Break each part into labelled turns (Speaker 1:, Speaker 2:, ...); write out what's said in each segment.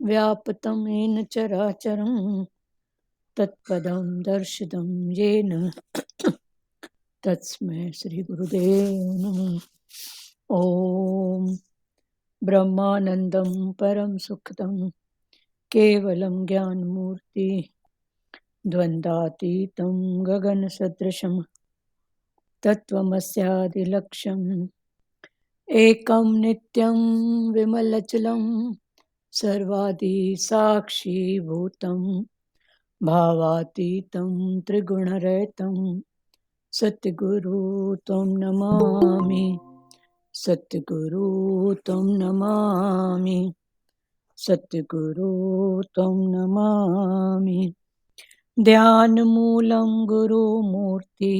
Speaker 1: व्याप्तं येन चराचरं तत्पदं दर्शितं येन तस्मै श्रीगुरुदेव नमः। ॐ ब्रह्मानन्दं परं सुखदं केवलं ज्ञानमूर्ति द्वन्द्वातीतं गगनसदृशं तत्त्वमस्यादिलक्ष्यम् एकं नित्यं विमलचलं सर्वादिसाक्षीभूतं भावातीतं त्रिगुणरहितं सद्गुरु त्वं नमामि। सद्गुरु त्वं नमामि। सद्गुरु त्वं नमामि। ध्यानमूलं गुरुमूर्ति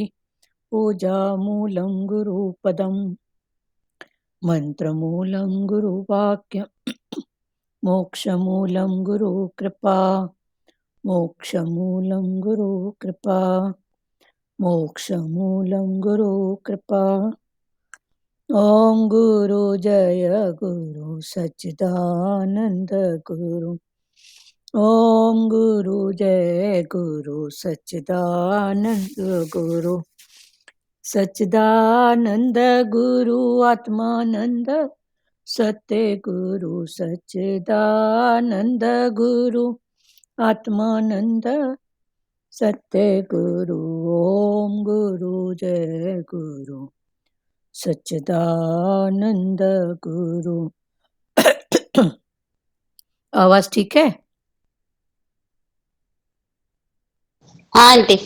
Speaker 1: पूजामूलं गुरुपदं मन्त्रमूलं गुरुवाक्यं मोक्षमूलं गुरुकृपा। मोक्षमूलं गुरुकृपा। मोक्षमूलं गुरुकृपा। ॐ गुरु जय गुरु सच्चिदानंद गुरु। ॐ गुरु जय गुरु सच्चिदानंद गुरु। सच्चिदानंद गुरु आत्मानंद सत्य गुरु सच्चिदानंद गुरु आत्मानंद सत्य गुरु। ओम गुरु जय गुरु सच्चिदानंद गुरु। आवाज ठीक है?
Speaker 2: हाँ आंटी।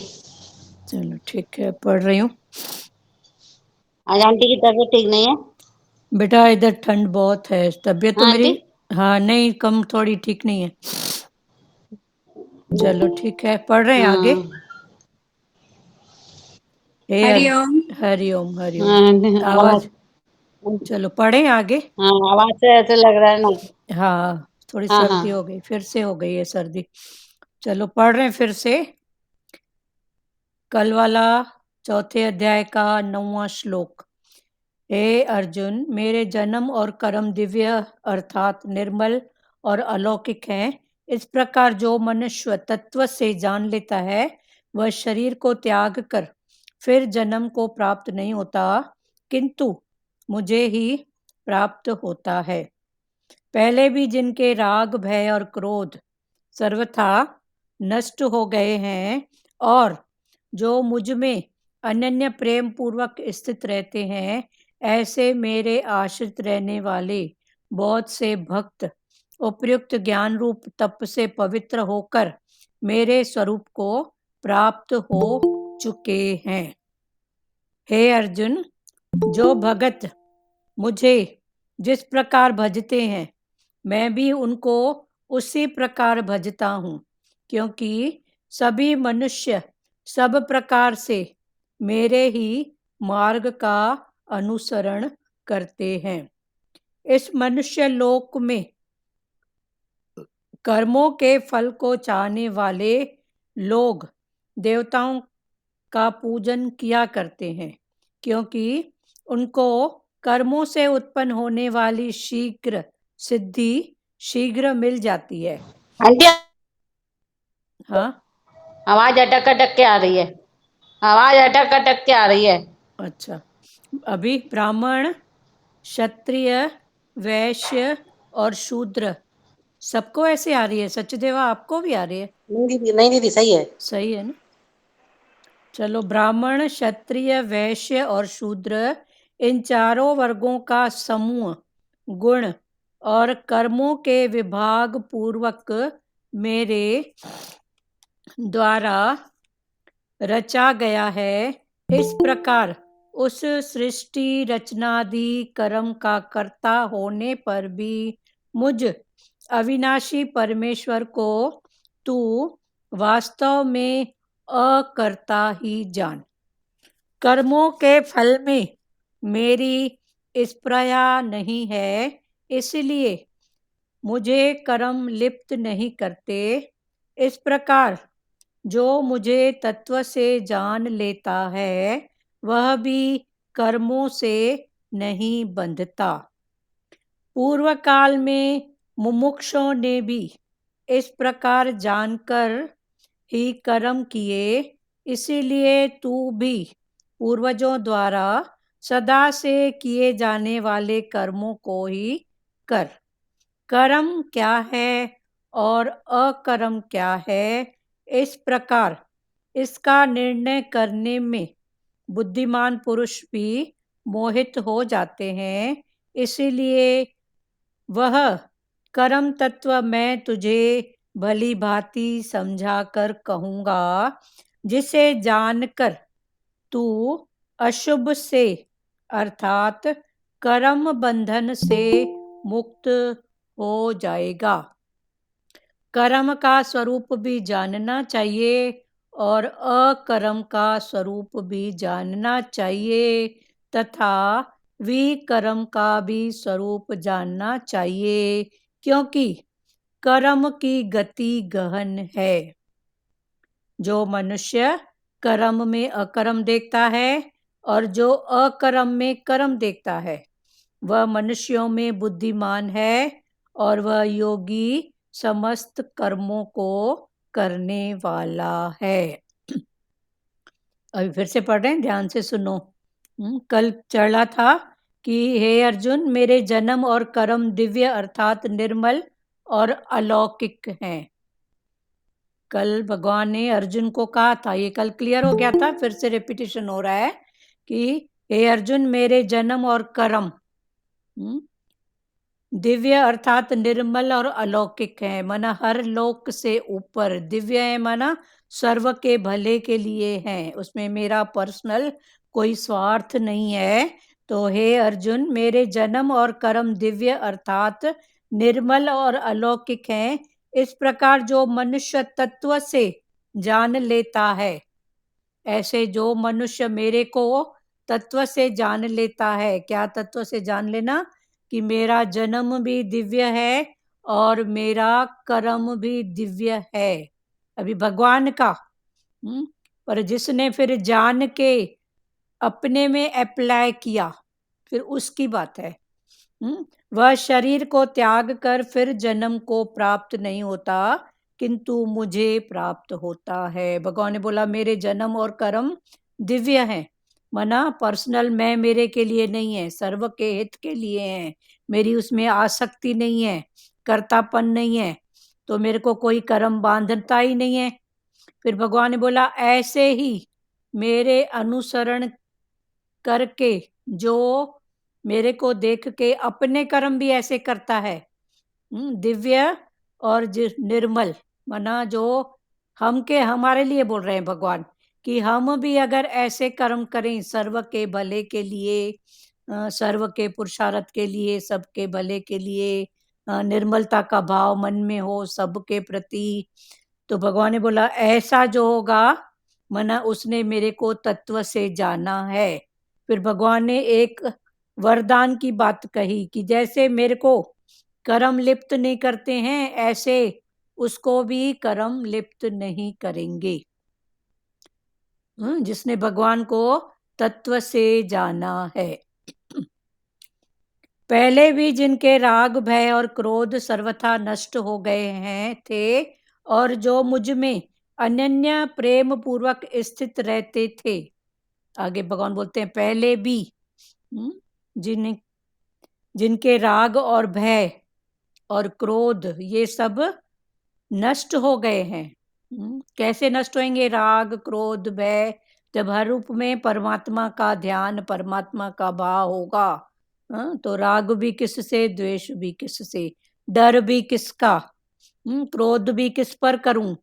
Speaker 1: चलो ठीक है, पढ़ रही हूँ।
Speaker 2: आज आंटी की तबीयत ठीक नहीं है
Speaker 1: बेटा इधर ठंड बहुत है, तबीयत तो
Speaker 2: हाँ
Speaker 1: मेरी
Speaker 2: आंटी।
Speaker 1: हाँ नहीं कम थोड़ी ठीक नहीं है। चलो ठीक है, पढ़ रहे हैं आगे। हे
Speaker 3: हरिओम।
Speaker 1: हरिओम हरिओम।
Speaker 2: हाँ आंटी,
Speaker 1: आवाज चलो पढ़ें आगे।
Speaker 2: हाँ आवाज से ऐसे लग रहा है ना।
Speaker 1: हाँ थोड़ी
Speaker 2: हाँ
Speaker 1: सर्दी
Speaker 2: हाँ
Speaker 1: हो गई, फिर से हो गई है सर्दी। चलो पढ़ रहे हैं फिर से। कल वाला चौथे अध्याय का 9वां श्लोक। हे अर्जुन, मेरे जन्म और कर्म दिव्य अर्थात निर्मल और अलौकिक हैं। इस प्रकार जो मनुष्य तत्व से जान लेता है वह शरीर को त्याग कर फिर जन्म को प्राप्त नहीं होता, किंतु मुझे ही प्राप्त होता है। पहले भी जिनके राग भय और क्रोध सर्वथा नष्ट हो गए हैं और जो मुझ में अनन्य प्रेम पूर्वक स्थित रहते हैं, ऐसे मेरे आश्रित रहने वाले बहुत से भक्त उपयुक्त ज्ञान रूप तप से पवित्र होकर मेरे स्वरूप को प्राप्त हो चुके हैं। हे अर्जुन, जो भगत मुझे जिस प्रकार भजते हैं मैं भी उनको उसी प्रकार भजता हूँ, क्योंकि सभी मनुष्य सब प्रकार से मेरे ही मार्ग का अनुसरण करते हैं। इस मनुष्य लोक में कर्मों के फल को चाहने वाले लोग देवताओं का पूजन किया करते हैं, क्योंकि उनको कर्मों से उत्पन्न होने वाली शीघ्र सिद्धि शीघ्र मिल जाती है।
Speaker 2: आंटी
Speaker 1: हाँ
Speaker 2: आवाज अटक अटक के आ रही है। आवाज अटक अटक के आ रही है।
Speaker 1: अच्छा, अभी ब्राह्मण क्षत्रिय वैश्य और शूद्र सबको ऐसे आ रही है? सचदेवा आपको भी आ रही है?
Speaker 2: नहीं दीदी सही है।
Speaker 1: सही है ना? चलो, ब्राह्मण क्षत्रिय वैश्य और शूद्र इन चारों वर्गों का समूह गुण और कर्मों के विभाग पूर्वक मेरे द्वारा रचा गया है। इस प्रकार उस सृष्टि रचनादि कर्म का कर्ता होने पर भी मुझ अविनाशी परमेश्वर को तू वास्तव में अकर्ता ही जान। कर्मों के फल में मेरी स्पृहा नहीं है, इसलिए मुझे कर्म लिप्त नहीं करते। इस प्रकार जो मुझे तत्व से जान लेता है वह भी कर्मों से नहीं बंधता। पूर्व काल में मुमुक्षुओं ने भी इस प्रकार जानकर ही कर्म किए, इसीलिए तू भी पूर्वजों द्वारा सदा से किए जाने वाले कर्मों को ही कर। कर्म क्या है और अकर्म क्या है, इस प्रकार इसका निर्णय करने में बुद्धिमान पुरुष भी मोहित हो जाते हैं। इसीलिए वह कर्म तत्व मैं तुझे भली भांति समझा कर कहूँगा, जिसे जानकर तू अशुभ से अर्थात कर्म बंधन से मुक्त हो जाएगा। कर्म का स्वरूप भी जानना चाहिए और अकर्म का स्वरूप भी जानना चाहिए तथा विकर्म का भी स्वरूप जानना चाहिए, क्योंकि कर्म की गति गहन है। जो मनुष्य कर्म में अकर्म देखता है और जो अकर्म में कर्म देखता है, वह मनुष्यों में बुद्धिमान है और वह योगी समस्त कर्मों को करने वाला है। अभी फिर से पढ़ रहे हैं, ध्यान से सुनो। कल चढ़ा था कि हे अर्जुन, मेरे जन्म और कर्म दिव्य अर्थात निर्मल और अलौकिक हैं। कल भगवान ने अर्जुन को कहा था, ये कल क्लियर हो गया था, फिर से रिपीटिशन हो रहा है कि हे अर्जुन, मेरे जन्म और कर्म दिव्य अर्थात निर्मल और अलौकिक है, माना हर लोक से ऊपर। दिव्य है माना सर्व के भले के लिए है, उसमें मेरा पर्सनल कोई स्वार्थ नहीं है। तो हे अर्जुन, मेरे जन्म और कर्म दिव्य अर्थात निर्मल और अलौकिक हैं। इस प्रकार जो मनुष्य तत्व से जान लेता है, ऐसे जो मनुष्य मेरे को तत्व से जान लेता है, क्या तत्व से जान लेना? कि मेरा जन्म भी दिव्य है और मेरा कर्म भी दिव्य है, अभी भगवान का। पर जिसने फिर जान के अपने में अप्लाई किया, फिर उसकी बात है। वह शरीर को त्याग कर फिर जन्म को प्राप्त नहीं होता, किंतु मुझे प्राप्त होता है। भगवान ने बोला मेरे जन्म और कर्म दिव्य हैं, मना पर्सनल मैं मेरे के लिए नहीं है, सर्व के हित के लिए है। मेरी उसमें आसक्ति नहीं है, कर्तापन नहीं है, तो मेरे को कोई कर्म बांधता ही नहीं है। फिर भगवान ने बोला ऐसे ही मेरे अनुसरण करके जो मेरे को देख के अपने कर्म भी ऐसे करता है, दिव्य और निर्मल, माना जो हम के हमारे लिए बोल रहे हैं भगवान कि हम भी अगर ऐसे कर्म करें सर्व के भले के लिए, सर्व के पुरुषार्थ के लिए, सबके भले के लिए, निर्मलता का भाव मन में हो सबके प्रति, तो भगवान ने बोला ऐसा जो होगा, मना उसने मेरे को तत्व से जाना है। फिर भगवान ने एक वरदान की बात कही कि जैसे मेरे को कर्म लिप्त नहीं करते हैं, ऐसे उसको भी कर्म लिप्त नहीं करेंगे। जिसने भगवान को तत्व से जाना है। पहले भी जिनके राग भय और क्रोध सर्वथा नष्ट हो गए हैं थे और जो मुझ में अनन्य प्रेम पूर्वक स्थित रहते थे। आगे भगवान बोलते हैं पहले भी जिनके राग और भय और क्रोध ये सब नष्ट हो गए हैं। कैसे नष्ट होंगे राग क्रोध भय? जब हर रूप में परमात्मा का ध्यान परमात्मा का भाव होगा। तो राग भी किससे, द्वेष भी किससे, डर भी किसका, क्रोध भी किस पर करूं?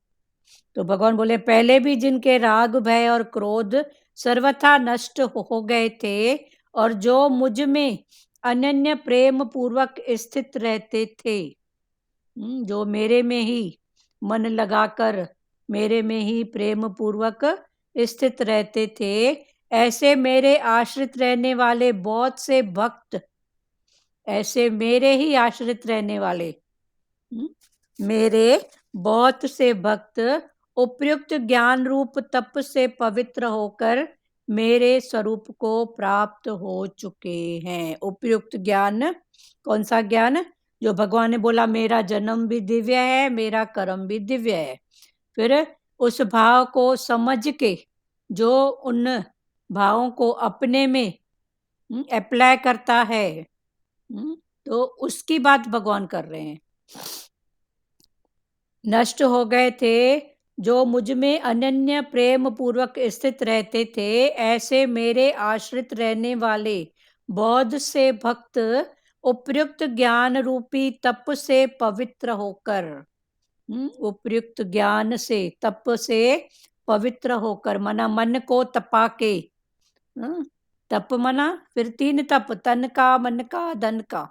Speaker 1: तो भगवान बोले पहले भी जिनके राग भय और क्रोध सर्वथा नष्ट हो गए थे और जो मुझ में अनन्य प्रेम पूर्वक स्थित रहते थे, जो मेरे में ही मन लगाकर मेरे में ही प्रेम पूर्वक स्थित रहते थे, ऐसे मेरे आश्रित रहने वाले बहुत से भक्त, ऐसे मेरे ही आश्रित रहने वाले मेरे बहुत से भक्त उपयुक्त ज्ञान रूप तप से पवित्र होकर मेरे स्वरूप को प्राप्त हो चुके हैं। उपयुक्त ज्ञान, कौन सा ज्ञान? जो भगवान ने बोला मेरा जन्म भी दिव्य है, मेरा कर्म भी दिव्य है। फिर उस भाव को समझ के जो उन भावों को अपने में अप्लाई करता है, तो उसकी बात भगवान कर रहे हैं। नष्ट हो गए थे जो मुझ में अनन्य प्रेम पूर्वक स्थित रहते थे, ऐसे मेरे आश्रित रहने वाले बौद्ध से भक्त उपयुक्त ज्ञान रूपी तप से पवित्र होकर, उपयुक्त ज्ञान से तप से पवित्र होकर, मना मन को तपा के, तप मना फिर 3 तप, तन का, मन का, धन का।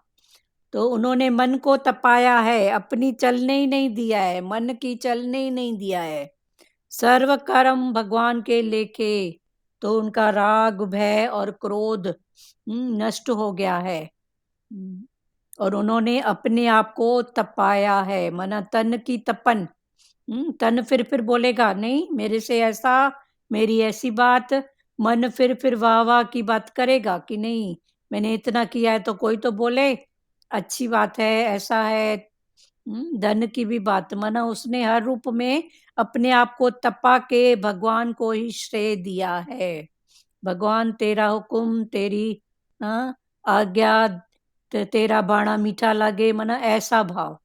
Speaker 1: तो उन्होंने मन को तपाया है, अपनी चलने ही नहीं दिया है, मन की चलने ही नहीं दिया है, सर्व कर्म भगवान के लेके, तो उनका राग भय और क्रोध नष्ट हो गया है। और उन्होंने अपने आप को तपाया है, मना तन की तपन। तन फिर बोलेगा नहीं मेरे से ऐसा, मेरी ऐसी बात। मन फिर वाह वाह की बात करेगा कि नहीं मैंने इतना किया है तो कोई तो बोले अच्छी बात है, ऐसा है। धन की भी बात, माना उसने हर रूप में अपने आप को तपा के भगवान को ही श्रेय दिया है। भगवान तेरा हुक्म, तेरी आज्ञा, तेरा बाणा मीठा लगे, माना ऐसा भाव।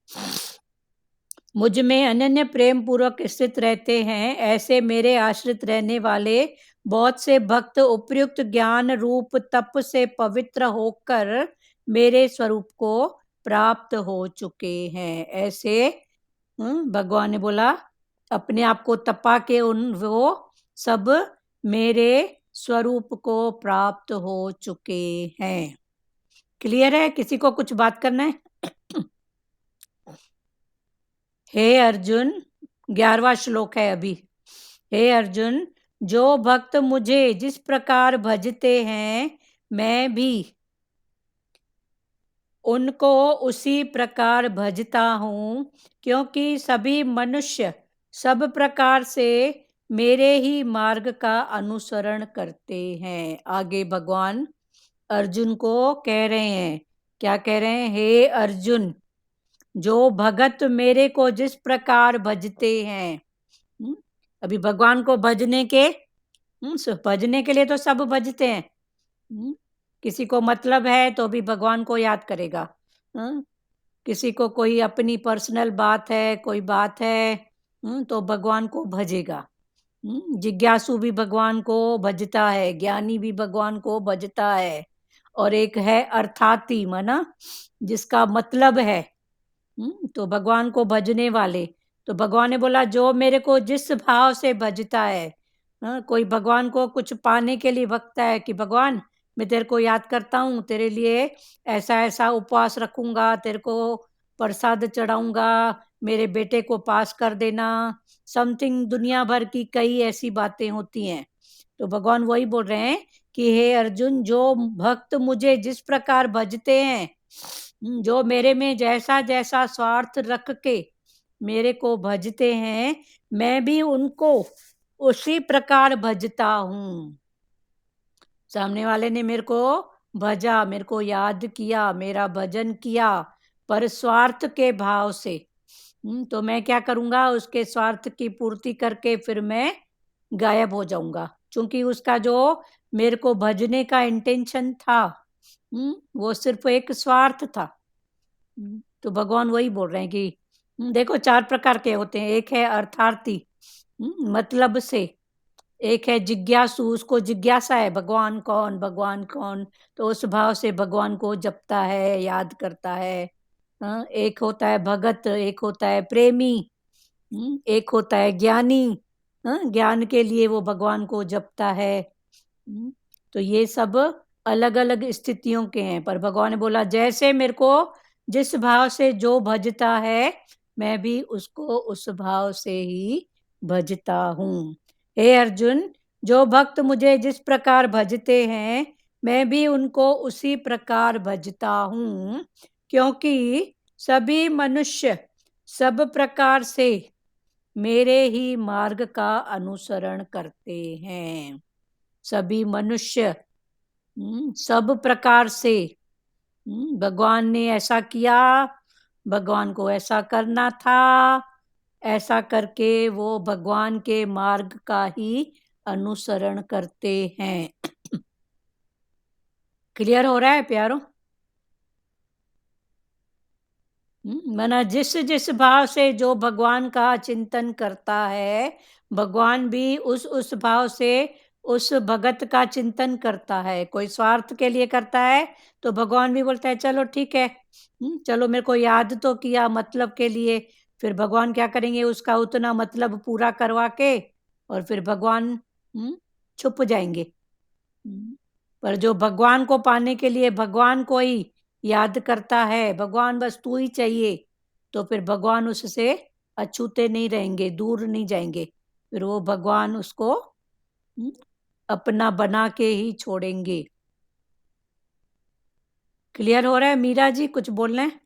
Speaker 1: मुझ में अनन्य प्रेम पूर्वक स्थित रहते हैं, ऐसे मेरे आश्रित रहने वाले बहुत से भक्त उपयुक्त ज्ञान रूप तप से पवित्र होकर मेरे स्वरूप को प्राप्त हो चुके हैं। ऐसे भगवान ने बोला अपने आप को तपा के वो सब मेरे स्वरूप को प्राप्त हो चुके हैं। क्लियर है? किसी को कुछ बात करना है? हे अर्जुन, 11वां श्लोक है अभी। हे अर्जुन, जो भक्त मुझे जिस प्रकार भजते हैं, मैं भी उनको उसी प्रकार भजता हूँ, क्योंकि सभी मनुष्य सब प्रकार से मेरे ही मार्ग का अनुसरण करते हैं। आगे भगवान अर्जुन को कह रहे हैं, क्या कह रहे हैं? हे अर्जुन, जो भगत मेरे को जिस प्रकार भजते हैं, अभी भगवान को भजने के लिए तो सब भजते हैं। किसी को मतलब है तो भी भगवान को याद करेगा। किसी को कोई अपनी पर्सनल बात है, कोई बात है, तो भगवान को भजेगा। जिज्ञासु भी भगवान को भजता है, ज्ञानी भी भगवान को भजता है। और एक है अर्थाती, माना जिसका मतलब है, तो भगवान को भजने वाले। तो भगवान ने बोला जो मेरे को जिस भाव से भजता है, कोई भगवान को कुछ पाने के लिए भगता है कि भगवान मैं तेरे को याद करता हूँ, तेरे लिए ऐसा ऐसा उपवास रखूंगा, तेरे को प्रसाद चढ़ाऊंगा, मेरे बेटे को पास कर देना, समथिंग दुनिया भर की कई ऐसी बातें होती हैं। तो भगवान वही बोल रहे हैं कि हे अर्जुन, जो भक्त मुझे जिस प्रकार भजते हैं, जो मेरे में जैसा जैसा स्वार्थ रख के मेरे को भजते हैं, मैं भी उनको उसी प्रकार भजता हूँ। सामने वाले ने मेरे को भजा, मेरे को याद किया, मेरा भजन किया, पर स्वार्थ के भाव से, तो मैं क्या करूंगा? उसके स्वार्थ की पूर्ति करके फिर मैं गायब हो जाऊंगा, क्योंकि उसका जो मेरे को भजने का इंटेंशन था, वो सिर्फ एक स्वार्थ था। तो भगवान वही बोल रहे हैं कि देखो 4 प्रकार के होते हैं। एक है अर्थार्थी, मतलब से। एक है जिज्ञासु, उसको जिज्ञासा है भगवान कौन, भगवान कौन, तो उस भाव से भगवान को जपता है, याद करता है। एक होता है भगत, एक होता है प्रेमी, एक होता है ज्ञानी। ज्ञान के लिए वो भगवान को जपता है। तो ये सब अलग अलग स्थितियों के हैं, पर भगवान ने बोला जैसे मेरे को जिस भाव से जो भजता है, मैं भी उसको उस भाव से ही भजता हूँ। हे अर्जुन, जो भक्त मुझे जिस प्रकार भजते हैं, मैं भी उनको उसी प्रकार भजता हूँ, क्योंकि सभी मनुष्य सब प्रकार से मेरे ही मार्ग का अनुसरण करते हैं। सभी मनुष्य सब प्रकार से, भगवान ने ऐसा किया भगवान को ऐसा करना था, ऐसा करके वो भगवान के मार्ग का ही अनुसरण करते हैं। क्लियर हो रहा है प्यारो? माना जिस जिस भाव से जो भगवान का चिंतन करता है, भगवान भी उस भाव से उस भगत का चिंतन करता है। कोई स्वार्थ के लिए करता है तो भगवान भी बोलता है चलो ठीक है, चलो मेरे को याद तो किया मतलब के लिए। फिर भगवान क्या करेंगे, उसका उतना मतलब पूरा करवा के और फिर भगवान छुप जाएंगे। पर जो भगवान को पाने के लिए भगवान को ही याद करता है, भगवान बस तू ही चाहिए, तो फिर भगवान उससे अछूते नहीं रहेंगे, दूर नहीं जाएंगे। फिर वो भगवान उसको अपना बना के ही छोड़ेंगे। क्लियर हो रहा है? मीरा जी कुछ बोल रहे हैं?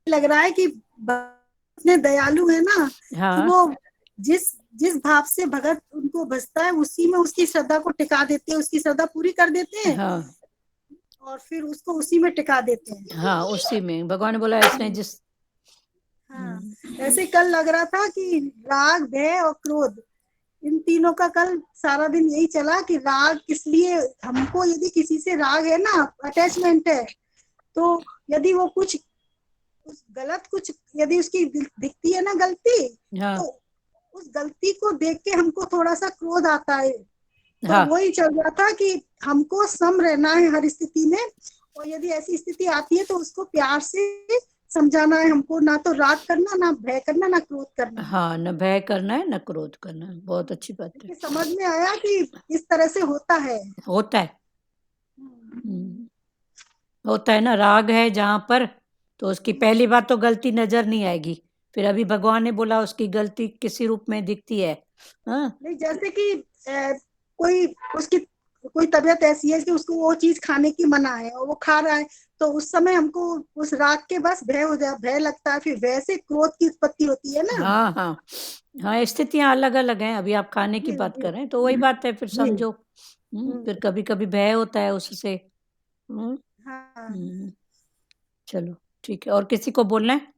Speaker 3: लग रहा है कि इतने दयालु है ना कि
Speaker 1: हाँ
Speaker 3: वो जिस जिस भाव से भगत उनको बसता है उसी में उसकी श्रद्धा को टिका देते हैं, उसकी श्रद्धा पूरी कर देते हैं
Speaker 1: हाँ
Speaker 3: और फिर उसको उसी में टिका देते हैं।
Speaker 1: हाँ, उसी में भगवान ने बोला इसने जिस
Speaker 3: हाँ, ऐसे कल लग रहा था कि राग, भय और क्रोध, इन तीनों का कल सारा दिन यही चला कि राग किस लिए, हमको यदि किसी से राग है ना, अटैचमेंट है, तो यदि वो कुछ गलत कुछ यदि उसकी दिखती है ना गलती,
Speaker 1: हाँ
Speaker 3: तो उस गलती को देख के हमको थोड़ा सा क्रोध आता है। तो
Speaker 1: हाँ
Speaker 3: वही चल रहा था कि हमको सम रहना है हर स्थिति में, और यदि ऐसी स्थिति आती है तो उसको प्यार से समझाना है हमको, ना तो राग करना, ना भय करना, ना क्रोध करना।
Speaker 1: हाँ, न भय करना है न क्रोध करना है। बहुत अच्छी बात है।
Speaker 3: कि समझ में आया कि इस तरह से होता है।
Speaker 1: होता है, होता है ना। राग है जहां पर, तो उसकी पहली बात तो गलती नजर नहीं आएगी। फिर अभी भगवान ने बोला उसकी गलती किसी रूप में दिखती है। हाँ
Speaker 3: नहीं, जैसे कि कोई उसकी कोई तबीयत ऐसी है कि उसको वो चीज खाने की मना है और वो खा रहा है, तो उस समय हमको उस राग के बस भय हो जाए, भय लगता है, फिर वैसे क्रोध की उत्पत्ति होती है ना।
Speaker 1: हाँ हाँ हाँ, स्थितियां अलग अलग हैं। अभी आप खाने की
Speaker 3: जी
Speaker 1: बात
Speaker 3: जी
Speaker 1: कर रहे हैं तो वही बात है, फिर
Speaker 3: जी।
Speaker 1: समझो। फिर कभी कभी भय होता है उससे।
Speaker 3: हाँ
Speaker 1: चलो ठीक है, और किसी को बोलना है?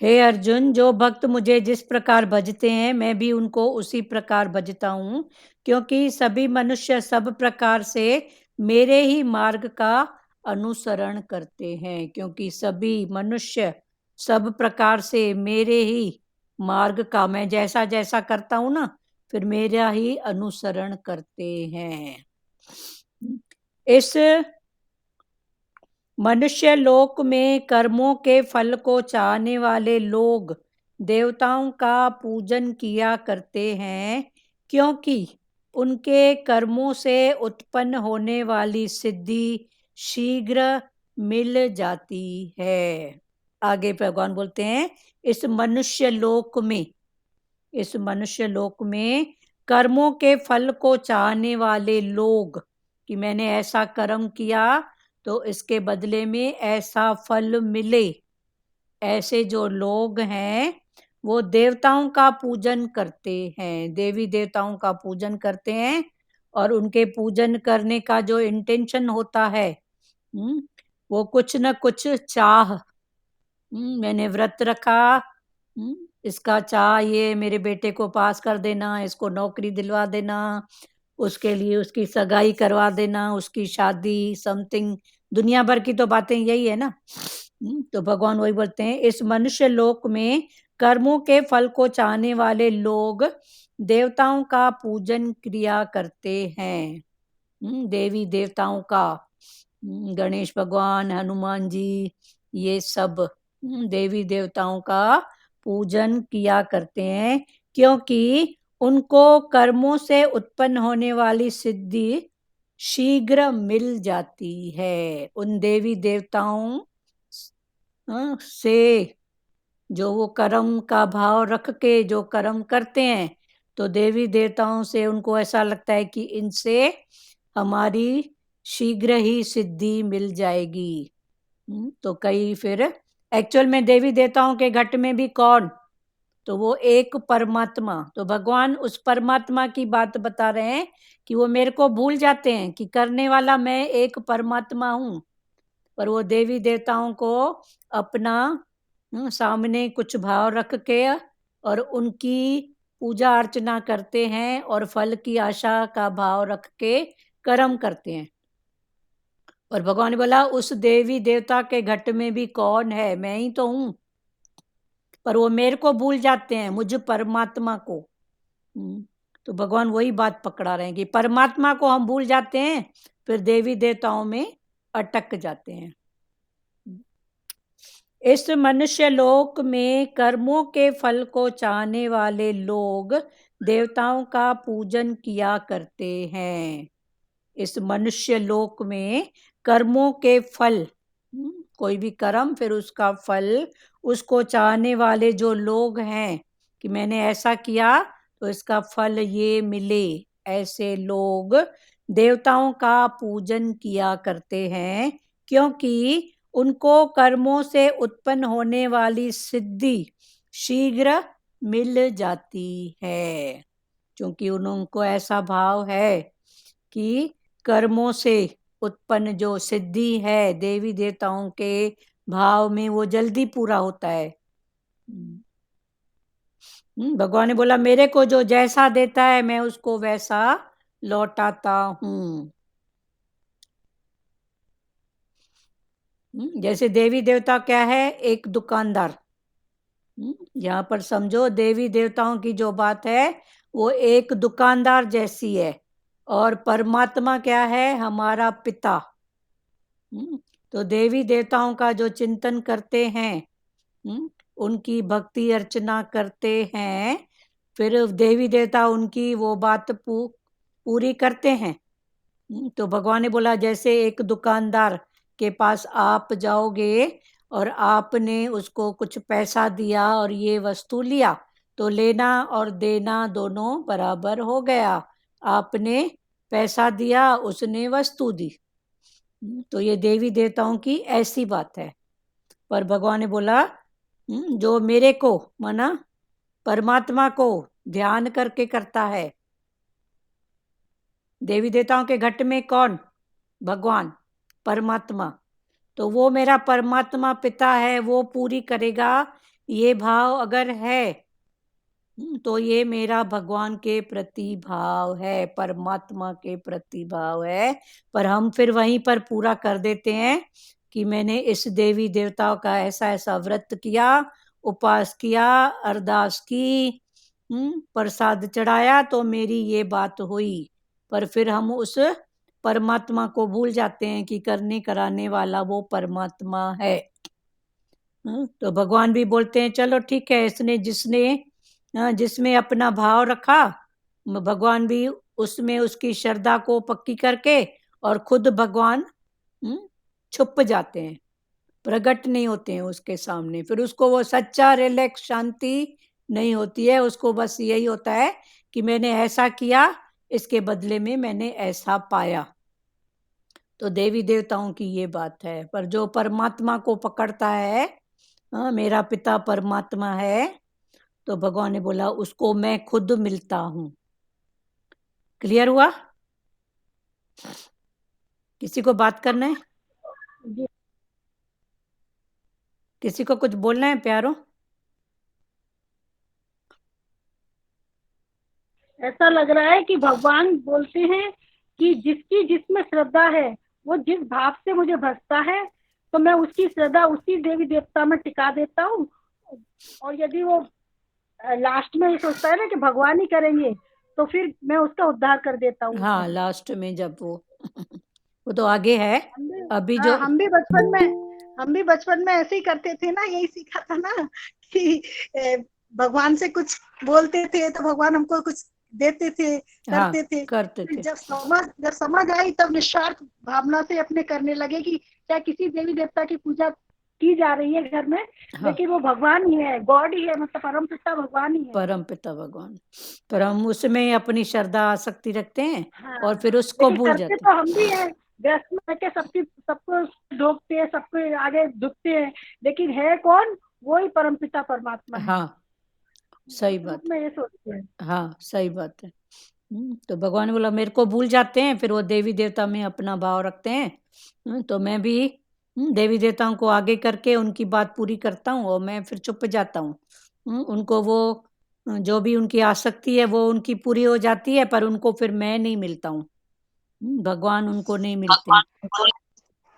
Speaker 1: हे अर्जुन, जो भक्त मुझे जिस प्रकार भजते हैं मैं भी उनको उसी प्रकार भजता हूँ, क्योंकि सभी मनुष्य सब प्रकार से मेरे ही मार्ग का अनुसरण करते हैं। क्योंकि सभी मनुष्य सब प्रकार से मेरे ही मार्ग का, मैं जैसा जैसा करता हूँ ना, फिर मेरा ही अनुसरण करते हैं। इस मनुष्य लोक में कर्मों के फल को चाहने वाले लोग देवताओं का पूजन किया करते हैं, क्योंकि उनके कर्मों से उत्पन्न होने वाली सिद्धि शीघ्र मिल जाती है। आगे भगवान बोलते हैं इस मनुष्य लोक में कर्मों के फल को चाहने वाले लोग, कि मैंने ऐसा कर्म किया तो इसके बदले में ऐसा फल मिले, ऐसे जो लोग हैं वो देवताओं का पूजन करते हैं, देवी देवताओं का पूजन करते हैं। और उनके पूजन करने का जो इंटेंशन होता है, वो कुछ न कुछ चाह, मैंने व्रत रखा, इसका चाह ये मेरे बेटे को पास कर देना, इसको नौकरी दिलवा देना, उसके लिए उसकी सगाई करवा देना, उसकी शादी, समथिंग, दुनिया भर की तो बातें यही है ना। तो भगवान वही बोलते हैं इस मनुष्य लोक में कर्मों के फल को चाहने वाले लोग देवताओं का पूजन क्रिया करते हैं, देवी देवताओं का, गणेश भगवान, हनुमान जी, ये सब देवी देवताओं का पूजन किया करते हैं, क्योंकि उनको कर्मों से उत्पन्न होने वाली सिद्धि शीघ्र मिल जाती है। उन देवी देवताओं से जो वो कर्म का भाव रख के जो कर्म करते हैं, तो देवी देवताओं से उनको ऐसा लगता है कि इनसे हमारी शीघ्र ही सिद्धि मिल जाएगी। तो कई फिर एक्चुअल में देवी देवताओं के घट में भी कौन, तो वो एक परमात्मा, तो भगवान उस परमात्मा की बात बता रहे हैं कि वो मेरे को भूल जाते हैं कि करने वाला मैं एक परमात्मा हूँ, पर वो देवी देवताओं को अपना सामने कुछ भाव रख के और उनकी पूजा अर्चना करते हैं और फल की आशा का भाव रख के कर्म करते हैं। और भगवान ने बोला उस देवी देवता के घट में भी कौन है, मैं ही तो हूं, पर वो मेरे को भूल जाते हैं, मुझ परमात्मा को। तो भगवान वही बात पकड़ा रहे हैं कि परमात्मा को हम भूल जाते हैं, फिर देवी देवताओं में अटक जाते हैं। इस मनुष्य लोक में कर्मों के फल को चाहने वाले लोग देवताओं का पूजन किया करते हैं। इस मनुष्य लोक में कर्मों के फल, कोई भी कर्म फिर उसका फल, उसको चाहने वाले जो लोग हैं कि मैंने ऐसा किया तो इसका फल ये मिले, ऐसे लोग देवताओं का पूजन किया करते हैं, क्योंकि उनको कर्मों से उत्पन्न होने वाली सिद्धि शीघ्र मिल जाती है, क्योंकि उनको ऐसा भाव है कि कर्मों से उत्पन्न जो सिद्धि है देवी देवताओं के भाव में वो जल्दी पूरा होता है। भगवान ने बोला मेरे को जो जैसा देता है मैं उसको वैसा लौटाता हूँ। जैसे देवी देवता क्या है, एक दुकानदार। यहाँ पर समझो देवी देवताओं की जो बात है वो एक दुकानदार जैसी है, और परमात्मा क्या है, हमारा पिता। तो देवी देवताओं का जो चिंतन करते हैं, उनकी भक्ति अर्चना करते हैं, फिर देवी देवता उनकी वो बात पूरी करते हैं। तो भगवान ने बोला जैसे एक दुकानदार के पास आप जाओगे और आपने उसको कुछ पैसा दिया और ये वस्तु लिया, तो लेना और देना दोनों बराबर हो गया। आपने पैसा दिया, उसने वस्तु दी। तो ये देवी देवताओं की ऐसी बात है। पर भगवान ने बोला जो मेरे को माना परमात्मा को ध्यान करके करता है। देवी देवताओं के घट में कौन, भगवान परमात्मा, तो वो मेरा परमात्मा पिता है, वो पूरी करेगा। ये भाव अगर है तो ये मेरा भगवान के प्रति भाव है, परमात्मा के प्रति भाव है। पर हम फिर वहीं पर पूरा कर देते हैं कि मैंने इस देवी देवताओं का ऐसा ऐसा व्रत किया, उपास किया, अरदास की, प्रसाद चढ़ाया तो मेरी ये बात हुई। पर फिर हम उस परमात्मा को भूल जाते हैं कि करने कराने वाला वो परमात्मा है। तो भगवान भी बोलते हैं चलो ठीक है, इसने जिसमें अपना भाव रखा, भगवान भी उसमें उसकी श्रद्धा को पक्की करके और खुद भगवान छुप जाते हैं, प्रकट नहीं होते हैं उसके सामने। फिर उसको वो सच्चा रिलैक्स शांति नहीं होती है, उसको बस यही होता है कि मैंने ऐसा किया, इसके बदले में मैंने ऐसा पाया। तो देवी देवताओं की ये बात है। पर जो परमात्मा को पकड़ता है, मेरा पिता परमात्मा है, तो भगवान ने बोला उसको मैं खुद मिलता हूं। क्लियर हुआ? किसी को बात करना है? किसी को कुछ बोलना है प्यारो?
Speaker 4: ऐसा लग रहा है कि भगवान बोलते हैं कि जिसकी जिसमें श्रद्धा है, वो जिस भाव से मुझे भजता है, तो मैं उसकी श्रद्धा उसी देवी देवता में टिका देता हूँ। और यदि वो लास्ट में ये सोचता है ना कि भगवान ही करेंगे, तो फिर मैं उसका उद्धार कर देता हूँ।
Speaker 1: हाँ, लास्ट में जब वो तो आगे है। अभी जो
Speaker 3: हम भी बचपन में ऐसे ही करते थे ना, यही सीखा था ना कि भगवान से कुछ बोलते थे तो भगवान हमको कुछ देते थे, करते थे।
Speaker 1: करते थे।
Speaker 3: जब समझ आई तब निस्वार्थ भावना से अपने करने लगे कि चाहे किसी देवी देवता की पूजा की जा रही है घर में, लेकिन वो भगवान ही है, गॉड ही है, मतलब परम पिता भगवान ही है।
Speaker 1: परम पिता भगवान, पर हम उसमें अपनी श्रद्धा आसक्ति रखते हैं और फिर उसको भूल जाते हैं।
Speaker 4: तो हम भी हैं, व्यस्त में के सबको ढोकते हैं, सबको आगे झुकते हैं, लेकिन है कौन, वही परम पिता परमात्मा है।
Speaker 1: हाँ, सही
Speaker 4: उस
Speaker 1: बात
Speaker 4: रूप में ये सोचते हैं।
Speaker 1: हाँ, सही बात है। तो भगवान ने बोला मेरे को भूल जाते हैं, फिर वो देवी देवता में अपना भाव रखते हैं। तो मैं भी देवी देवताओं को आगे करके उनकी बात पूरी करता हूँ और मैं फिर चुप जाता हूँ। उनको वो जो भी उनकी आसक्ति है वो उनकी पूरी हो जाती है, पर उनको फिर मैं नहीं मिलता हूँ। भगवान उनको नहीं मिलते हैं।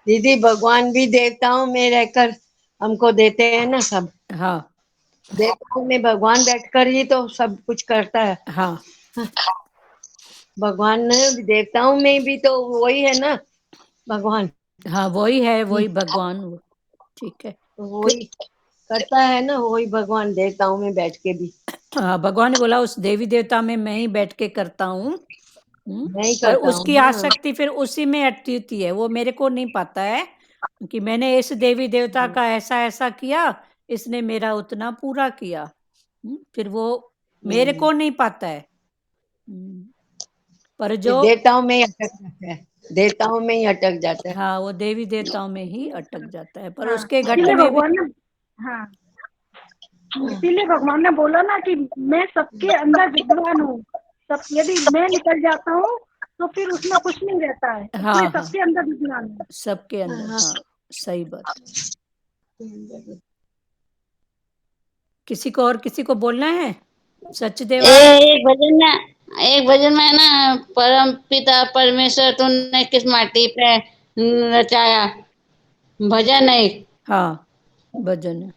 Speaker 5: दीदी भगवान भी देवताओं में रहकर हमको देते हैं ना सब।
Speaker 1: हाँ
Speaker 5: देवताओं में भगवान बैठकर ही तो सब कुछ करता है।
Speaker 1: हाँ
Speaker 5: भगवान देवताओं में भी तो वही है ना भगवान,
Speaker 1: हाँ, वही है, वही भगवान ठीक है।
Speaker 5: तो वही करता है ना, वही भगवान देवताओं में बैठ के भी
Speaker 1: हाँ, भगवान ने बोला उस देवी देवता में मैं ही बैठ के करता हूँ।
Speaker 5: मैं ही
Speaker 1: पर
Speaker 5: करता हूँ
Speaker 1: उसकी
Speaker 5: ना।
Speaker 1: आसक्ति फिर उसी में अटती होती है, वो मेरे को नहीं पता है कि मैंने इस देवी देवता का ऐसा ऐसा किया, इसने मेरा उतना पूरा किया। फिर वो मेरे को नहीं पता है। पर
Speaker 5: ये
Speaker 1: जो
Speaker 5: देवताओं में ही अटक जाता है, देवताओं में ही अटक जाता है।
Speaker 1: हाँ, वो देवी देवताओं में ही अटक जाता है, पर
Speaker 4: हाँ,
Speaker 1: उसके घट
Speaker 4: इसीलिए
Speaker 1: में भी
Speaker 4: भगवान ने हाँ इसीलिए भगवान ने बोला ना कि मैं सबके अंदर विद्वान हूँ। सब यदि मैं निकल जाता हूँ तो फिर उसमें कुछ नहीं रहता है,
Speaker 1: हाँ
Speaker 4: इसलिए
Speaker 1: हाँ,
Speaker 4: सबके अंदर विद्वान हूँ।
Speaker 1: सबके अंदर हाँ, सही बात। किसी को और किसी को बोलना है? सचदेवा
Speaker 2: एक भजन में ना, परम पिता परमेश्वर तूने किस माटी पे रचाया, भजन है।
Speaker 1: हाँ, भजन है।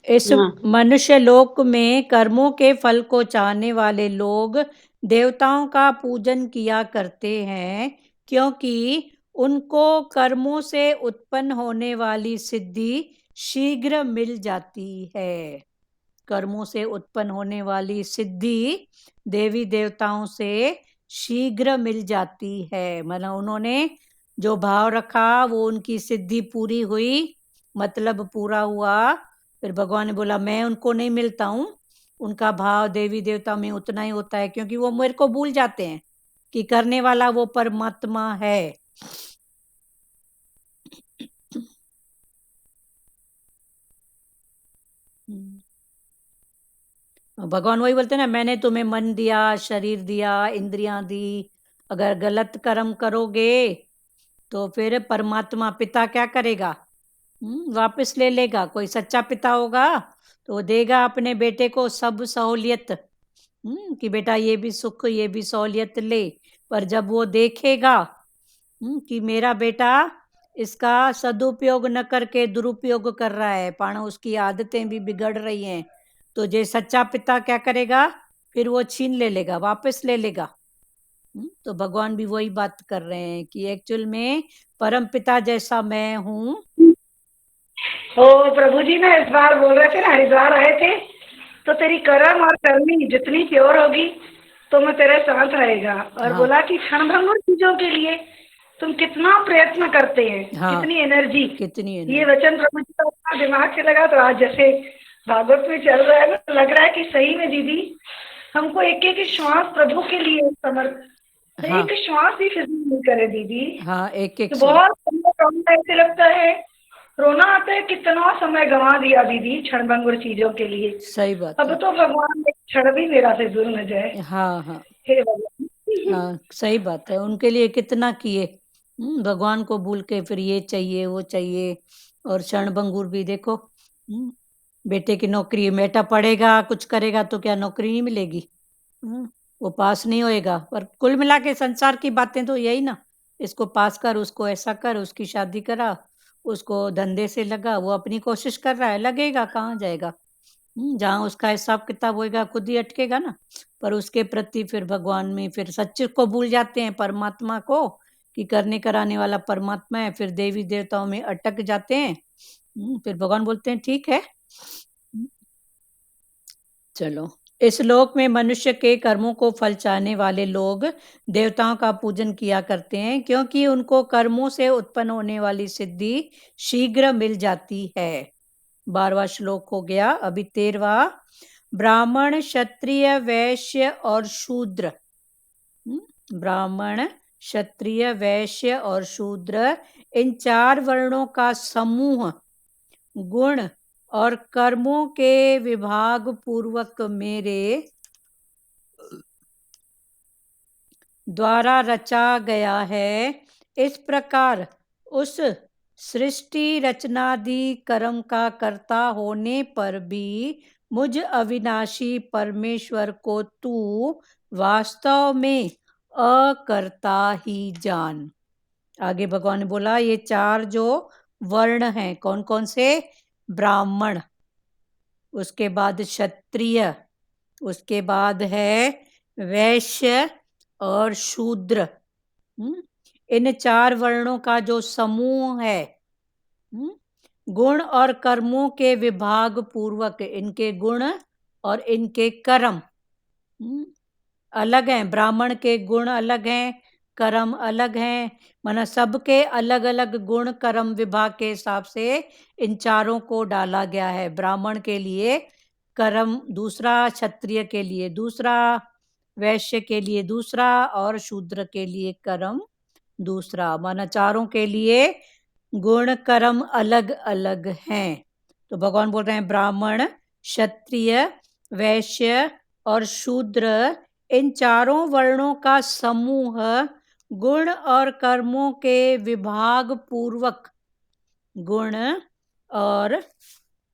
Speaker 1: इस
Speaker 2: हाँ
Speaker 1: मनुष्य लोक में कर्मों के फल को चाहने वाले लोग देवताओं का पूजन किया करते हैं, क्योंकि उनको कर्मों से उत्पन्न होने वाली सिद्धि शीघ्र मिल जाती है। कर्मों से उत्पन्न होने वाली सिद्धि देवी देवताओं से शीघ्र मिल जाती है। मतलब उन्होंने जो भाव रखा वो उनकी सिद्धि पूरी हुई, मतलब पूरा हुआ। फिर भगवान ने बोला मैं उनको नहीं मिलता हूँ, उनका भाव देवी देवता में उतना ही होता है, क्योंकि वो मेरे को भूल जाते हैं कि करने वाला वो परमात्मा है। भगवान वही बोलते हैं ना, मैंने तुम्हें मन दिया, शरीर दिया, इंद्रियां दी, अगर गलत कर्म करोगे तो फिर परमात्मा पिता क्या करेगा? वापस ले लेगा। कोई सच्चा पिता होगा तो वो देगा अपने बेटे को सब सहूलियत, कि बेटा ये भी सुख ये भी सहूलियत ले। पर जब वो देखेगा कि मेरा बेटा इसका सदुपयोग न करके दुरुपयोग कर रहा है, पाणो उसकी आदतें भी बिगड़ रही हैं, तो जे सच्चा पिता क्या करेगा? फिर वो छीन ले लेगा, वापस ले लेगा। तो भगवान भी वही बात कर रहे हैं कि एक्चुअल में परम पिता जैसा मैं हूँ।
Speaker 4: तो प्रभु जी ना इस बार बोल रहे थे ना, हरिद्वार आए थे, तो तेरी कर्म और करनी जितनी प्योर होगी तो मैं तेरे साथ रहेगा। और
Speaker 1: हाँ
Speaker 4: बोला कि क्षणभंगुर चीजों के लिए तुम कितना प्रयत्न करते हैं,
Speaker 1: हाँ,
Speaker 4: कितनी एनर्जी।
Speaker 1: कितनी
Speaker 4: ये
Speaker 1: एनर्जी।
Speaker 4: वचन प्रभु जी का अपना दिमाग से लगा, तो आज जैसे भागवत में चल रहा है ना, तो लग रहा है कि सही में दीदी हमको एक एक श्वास प्रभु के लिए
Speaker 1: हाँ
Speaker 4: एक श्वास भी फिजूल नहीं करे दीदी।
Speaker 1: हाँ, एक एक
Speaker 4: तो
Speaker 1: सौ
Speaker 4: बहुत समय ऐसे लगता है, रोना आता है, कितना समय गंवा दिया दीदी क्षणभंगुर चीजों के लिए।
Speaker 1: सही बात
Speaker 4: अब
Speaker 1: है।
Speaker 4: तो भगवान एक क्षण भी मेरा से दूर न जाए।
Speaker 1: हाँ हाँ
Speaker 4: हे भगवान।
Speaker 1: हाँ, सही बात है। उनके लिए कितना किए, भगवान को भूल के फिर ये चाहिए वो चाहिए। और क्षणभंगुर भी देखो, बेटे की नौकरी, बेटा पढ़ेगा कुछ करेगा तो क्या नौकरी नहीं मिलेगी? वो पास नहीं होएगा। पर कुल मिला के संसार की बातें तो यही ना, इसको पास कर, उसको ऐसा कर, उसकी शादी करा, उसको धंधे से लगा, वो अपनी कोशिश कर रहा है, लगेगा कहाँ जाएगा? जहाँ उसका हिसाब किताब होएगा खुद ही अटकेगा ना। पर उसके प्रति फिर भगवान में फिर सच्चे को भूल जाते हैं, परमात्मा को, कि करने कराने वाला परमात्मा है। फिर देवी देवताओं में अटक जाते हैं। फिर भगवान बोलते हैं ठीक है, चलो। इस लोक में मनुष्य के कर्मों को फल चाहने वाले लोग देवताओं का पूजन किया करते हैं, क्योंकि उनको कर्मों से उत्पन्न होने वाली सिद्धि शीघ्र मिल जाती है। 12वां श्लोक हो गया। अभी 13वां। ब्राह्मण, क्षत्रिय, वैश्य और शूद्र। ब्राह्मण, क्षत्रिय, वैश्य और शूद्र, इन 4 वर्णों का समूह गुण और कर्मों के विभाग पूर्वक मेरे द्वारा रचा गया है। इस प्रकार उस सृष्टि रचनादि कर्म का कर्ता होने पर भी मुझ अविनाशी परमेश्वर को तू वास्तव में अकर्ता ही जान। आगे भगवान ने बोला ये चार जो वर्ण हैं कौन कौन से? ब्राह्मण, उसके बाद क्षत्रिय, उसके बाद है वैश्य और शूद्र। इन चार वर्णों का जो समूह है, गुण और कर्मों के विभाग पूर्वक इनके गुण और इनके कर्म अलग हैं। ब्राह्मण के गुण अलग हैं, कर्म अलग हैं, माना सबके अलग अलग गुण कर्म विभाग के हिसाब से इन चारों को डाला गया है। ब्राह्मण के लिए कर्म दूसरा, क्षत्रिय के लिए दूसरा, वैश्य के लिए दूसरा और शूद्र के लिए कर्म दूसरा। माना चारों के लिए गुण कर्म अलग अलग हैं। तो भगवान बोल रहे हैं ब्राह्मण, क्षत्रिय, वैश्य और शूद्र इन चारों वर्णों का समूह गुण और कर्मों के विभाग पूर्वक, गुण और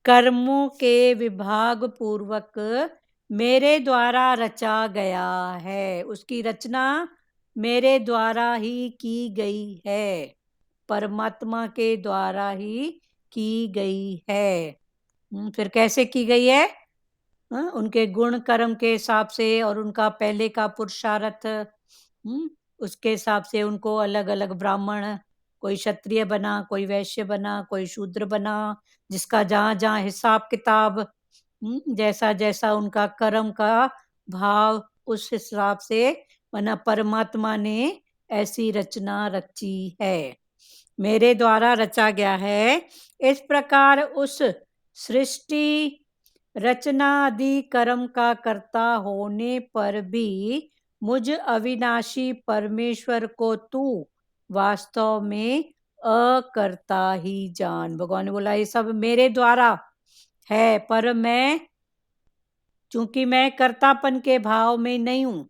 Speaker 1: कर्मों के विभाग पूर्वक मेरे द्वारा रचा गया है। उसकी रचना मेरे द्वारा ही की गई है, परमात्मा के द्वारा ही की गई है। फिर कैसे की गई है? उनके गुण कर्म के हिसाब से और उनका पहले का पुरुषार्थ, उसके हिसाब से उनको अलग अलग ब्राह्मण, कोई क्षत्रिय बना, कोई वैश्य बना, कोई शूद्र बना, जिसका जहाँ जहाँ हिसाब किताब, जैसा जैसा उनका कर्म का भाव उस हिसाब से बना परमात्मा ने ऐसी रचना रची है, मेरे द्वारा रचा गया है। इस प्रकार उस सृष्टि रचना आदि कर्म का कर्ता होने पर भी मुझ अविनाशी परमेश्वर को तू वास्तव में अकर्ता ही जान। भगवान ने बोला ये सब मेरे द्वारा है, पर मैं चूंकि मैं कर्तापन के भाव में नहीं हूं,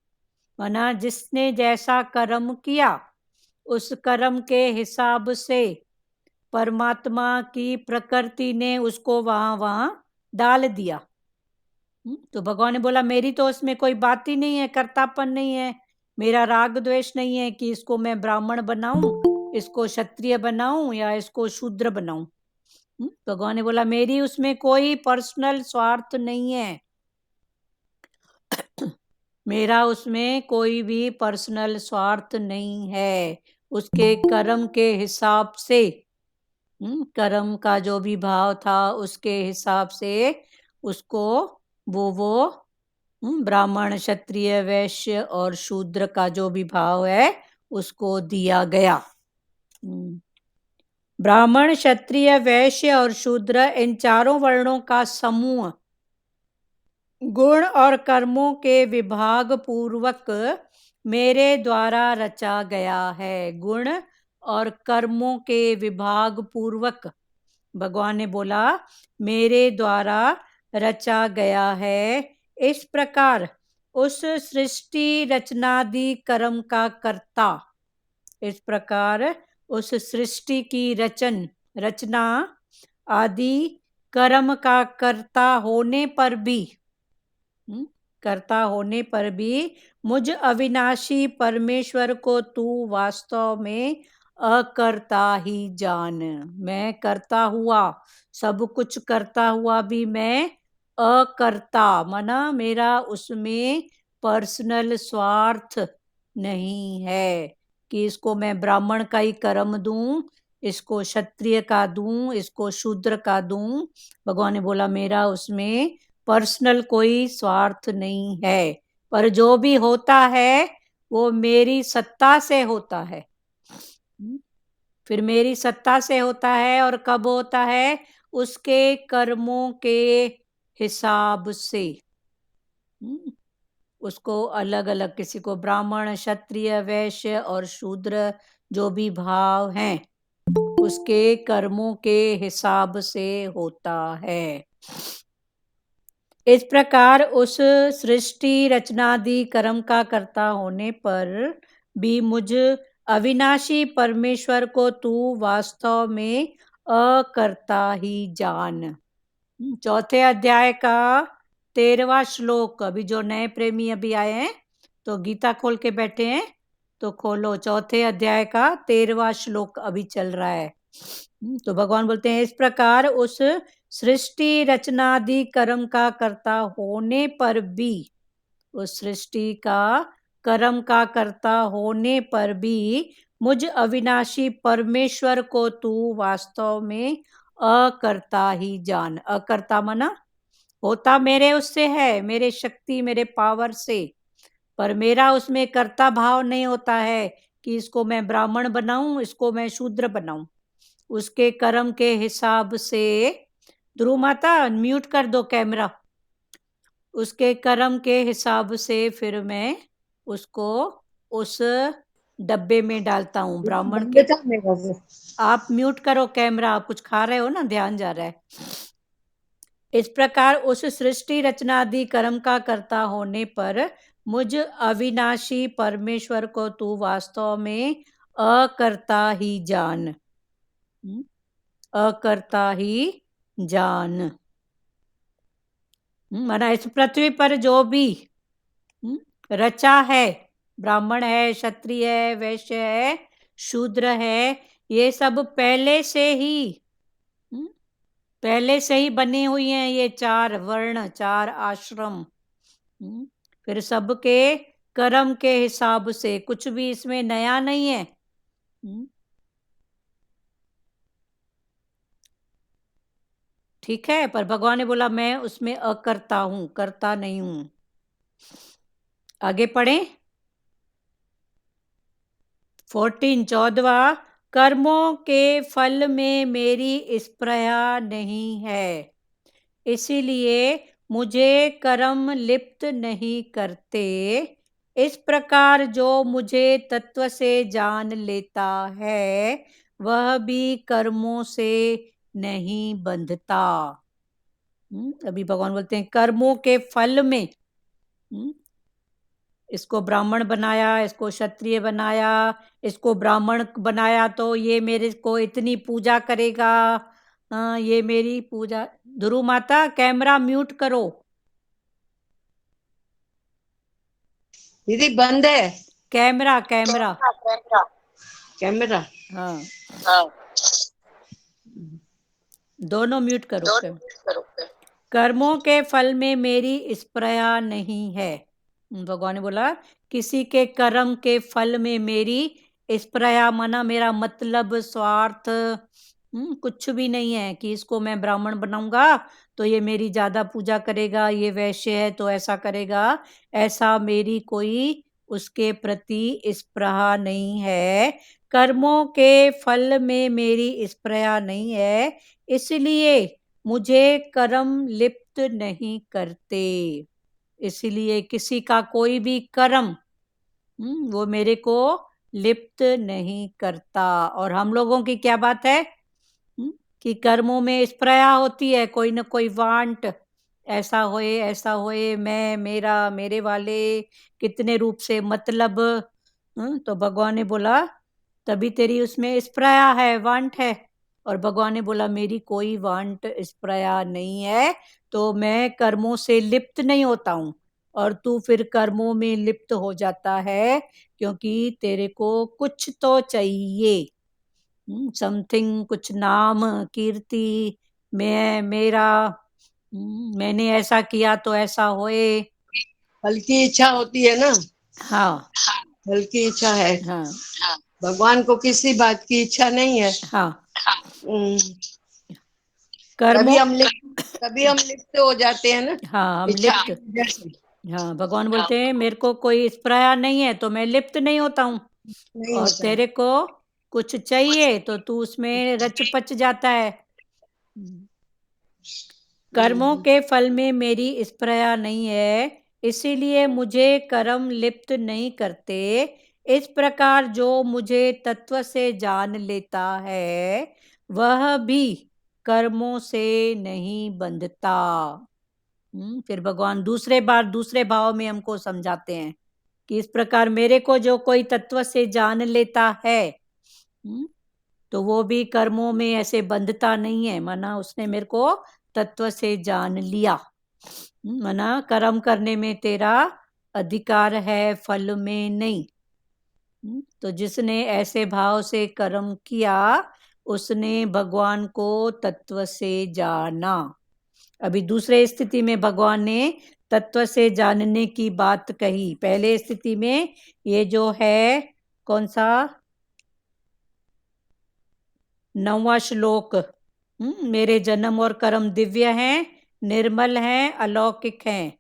Speaker 1: माना जिसने जैसा कर्म किया उस कर्म के हिसाब से परमात्मा की प्रकृति ने उसको वहां वहां डाल दिया। तो भगवान ने बोला मेरी तो उसमें कोई बात ही नहीं है, कर्तापन नहीं है, मेरा राग द्वेष नहीं है कि इसको मैं ब्राह्मण बनाऊं, इसको क्षत्रिय बनाऊं या इसको शूद्र बनाऊं। भगवान ने बोला मेरी उसमें कोई पर्सनल स्वार्थ नहीं है, मेरा उसमें कोई भी पर्सनल स्वार्थ नहीं है। उसके कर्म के हिसाब से, कर्म का जो भी भाव था उसके हिसाब से उसको वो ब्राह्मण, क्षत्रिय, वैश्य और शूद्र का जो भी भाव है उसको दिया गया। ब्राह्मण, क्षत्रिय, वैश्य और शूद्र इन चारों वर्णों का समूह गुण और कर्मों के विभाग पूर्वक मेरे द्वारा रचा गया है। गुण और कर्मों के विभाग पूर्वक भगवान ने बोला मेरे द्वारा रचा गया है। इस प्रकार उस सृष्टि रचनादि कर्म का कर्ता, इस प्रकार उस सृष्टि की रचना आदि कर्म का कर्ता होने पर भी मुझ अविनाशी परमेश्वर को तू वास्तव में अकर्ता ही जान। मैं करता हुआ, सब कुछ करता हुआ भी मैं अकर्ता, माना मेरा उसमें पर्सनल स्वार्थ नहीं है कि इसको मैं ब्राह्मण का ही कर्म दूं, इसको क्षत्रिय का दूं, इसको शूद्र का दूं। भगवान ने बोला मेरा उसमें पर्सनल कोई स्वार्थ नहीं है, पर जो भी होता है वो मेरी सत्ता से होता है। फिर मेरी सत्ता से होता है और कब होता है? उसके कर्मों के हिसाब से। उसको अलग अलग, किसी को ब्राह्मण, क्षत्रिय, वैश्य और शूद्र जो भी भाव हैं उसके कर्मों के हिसाब से होता है। इस प्रकार उस सृष्टि रचनादि कर्म का कर्ता होने पर भी मुझ अविनाशी परमेश्वर को तू वास्तव में अकर्ता ही जान। चौथे अध्याय का 13वां श्लोक। अभी जो नए प्रेमी अभी आए हैं तो गीता खोल के बैठे हैं तो खोलो, चौथे अध्याय का 13वां श्लोक अभी चल रहा है। तो भगवान बोलते हैं, इस प्रकार उस सृष्टि रचनादि कर्म का कर्ता होने पर भी, उस सृष्टि का कर्म का कर्ता होने पर भी मुझ अविनाशी परमेश्वर को तू वास्तव में अकर्ता ही जान। अकर्ता माना होता मेरे उससे है, मेरे शक्ति मेरे पावर से, पर मेरा उसमें कर्ता भाव नहीं होता है कि इसको मैं ब्राह्मण बनाऊं, इसको मैं शूद्र बनाऊं। उसके कर्म के हिसाब से, ध्रुव माता म्यूट कर दो कैमरा, उसके कर्म के हिसाब से फिर मैं उसको उस डब्बे में डालता हूँ। ब्राह्मण
Speaker 5: बंद
Speaker 1: के,
Speaker 5: था मेरा वो।
Speaker 1: आप म्यूट करो कैमरा, आप कुछ खा रहे हो ना, ध्यान जा रहा है। इस प्रकार उस सृष्टि रचनादि कर्म का कर्ता होने पर मुझ अविनाशी परमेश्वर को तू वास्तव में अकर्ता ही जान। अकर्ता ही जान माना इस पृथ्वी पर जो भी रचा है, ब्राह्मण है, क्षत्रिय है, वैश्य है, शूद्र है, ये सब पहले से ही बनी हुई हैं, ये 4 वर्ण, 4 आश्रम। फिर सबके कर्म के हिसाब से, कुछ भी इसमें नया नहीं है। ठीक है, पर भगवान ने बोला मैं उसमें अकर्ता हूं, कर्ता नहीं हूं। आगे पढ़ें। 14 कर्मों के फल में मेरी स्पृहा नहीं है, इसीलिए मुझे कर्म लिप्त नहीं करते। इस प्रकार जो मुझे तत्व से जान लेता है वह भी कर्मों से नहीं बंधता। अभी भगवान बोलते हैं कर्मों के फल में, इसको ब्राह्मण बनाया, इसको क्षत्रिय बनाया, इसको ब्राह्मण बनाया तो ये मेरे को इतनी पूजा करेगा, ये मेरी पूजा। ध्रुव माता कैमरा म्यूट करो।
Speaker 5: दीदी बंद है
Speaker 1: कैमरा
Speaker 5: कैमरा।
Speaker 1: हाँ, दोनों म्यूट करो। कर्मों के फल में मेरी स्पृहा नहीं है। भगवान ने बोला किसी के कर्म के फल में मेरी स्पृहा माना मेरा मतलब, स्वार्थ कुछ भी नहीं है कि इसको मैं ब्राह्मण बनाऊंगा तो ये मेरी ज्यादा पूजा करेगा, ये वैश्य है तो ऐसा करेगा, ऐसा मेरी कोई उसके प्रति स्पृहा नहीं है। कर्मों के फल में मेरी स्पृहा नहीं है, इसलिए मुझे कर्म लिप्त नहीं करते। इसलिए किसी का कोई भी कर्म वो मेरे को लिप्त नहीं करता। और हम लोगों की क्या बात है कि कर्मों में स्पृहा होती है, कोई न कोई वांट, ऐसा होए ऐसा होए, मैं मेरा मेरे वाले, कितने रूप से मतलब। तो भगवान ने बोला तभी तेरी उसमें स्पृहा है, वांट है। और भगवान ने बोला मेरी कोई वांट स्पृहा नहीं है, तो मैं कर्मों से लिप्त नहीं होता हूं। और तू फिर कर्मों में लिप्त हो जाता है क्योंकि तेरे को कुछ तो चाहिए, समथिंग, कुछ नाम, कीर्ति, मैं मेरा, मैंने ऐसा किया तो ऐसा होए।
Speaker 5: हल्की इच्छा होती है ना।
Speaker 1: हाँ
Speaker 5: हल्की इच्छा है।
Speaker 1: हाँ
Speaker 5: भगवान को किसी बात की इच्छा नहीं है।
Speaker 1: हाँ।
Speaker 5: हम्म,
Speaker 1: कर्मों,
Speaker 5: तभी हम लिप्त हो जाते हैं ना।
Speaker 1: हाँ हम
Speaker 5: इच्छा
Speaker 1: लिप्त,
Speaker 5: की वजह से
Speaker 1: हाँ भगवान बोलते हैं मेरे को कोई स्पृहा नहीं है तो मैं लिप्त नहीं होता हूँ।
Speaker 5: नहीं
Speaker 1: और
Speaker 5: होता।
Speaker 1: तेरे को कुछ चाहिए तो तू उसमें रच पच जाता है। कर्मों के फल में मेरी स्पृहा नहीं है, इसीलिए मुझे कर्म लिप्त नहीं करते। इस प्रकार जो मुझे तत्व से जान लेता है वह भी कर्मों से नहीं बंधता। फिर भगवान दूसरे बार दूसरे भाव में हमको समझाते हैं कि इस प्रकार मेरे को जो कोई तत्व से जान लेता है तो वो भी कर्मों में ऐसे बंधता नहीं है। माना उसने मेरे को तत्व से जान लिया, माना कर्म करने में तेरा अधिकार है, फल में नहीं। तो जिसने ऐसे भाव से कर्म किया उसने भगवान को तत्व से जाना। अभी दूसरे स्थिति में भगवान ने तत्व से जानने की बात कही। पहले स्थिति में ये जो है कौन सा 9वां श्लोक, मेरे जन्म और कर्म दिव्य हैं, निर्मल हैं, अलौकिक हैं।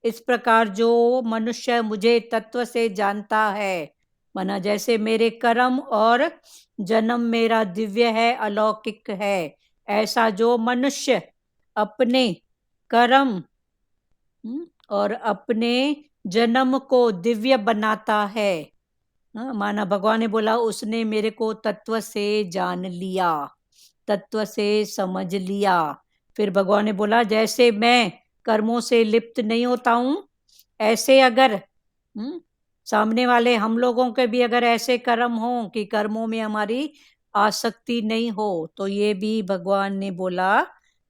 Speaker 1: इस प्रकार जो मनुष्य मुझे तत्व से जानता है, माना जैसे मेरे कर्म और जन्म मेरा दिव्य है, अलौकिक है, ऐसा जो मनुष्य अपने कर्म और अपने जन्म को दिव्य बनाता है, माना भगवान ने बोला उसने मेरे को तत्व से जान लिया, तत्व से समझ लिया। फिर भगवान ने बोला जैसे मैं कर्मों से लिप्त नहीं होता हूं, ऐसे अगर सामने वाले हम लोगों के भी अगर ऐसे कर्म हो कि कर्मों में हमारी आसक्ति नहीं हो, तो ये भी भगवान ने बोला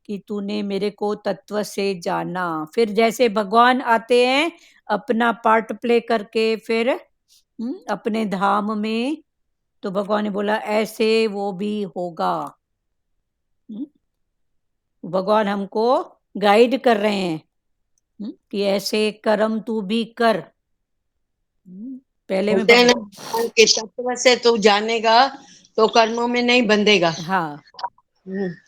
Speaker 1: कि तूने मेरे को तत्व से जाना। फिर जैसे भगवान आते हैं अपना पार्ट प्ले करके फिर अपने धाम में, तो भगवान ने बोला ऐसे वो भी होगा। भगवान हमको गाइड कर रहे हैं कि ऐसे कर्म तू भी कर। पहले में
Speaker 5: भगवान के तत्व से तू जानेगा तो कर्मों में नहीं बंधेगा।
Speaker 1: हाँ,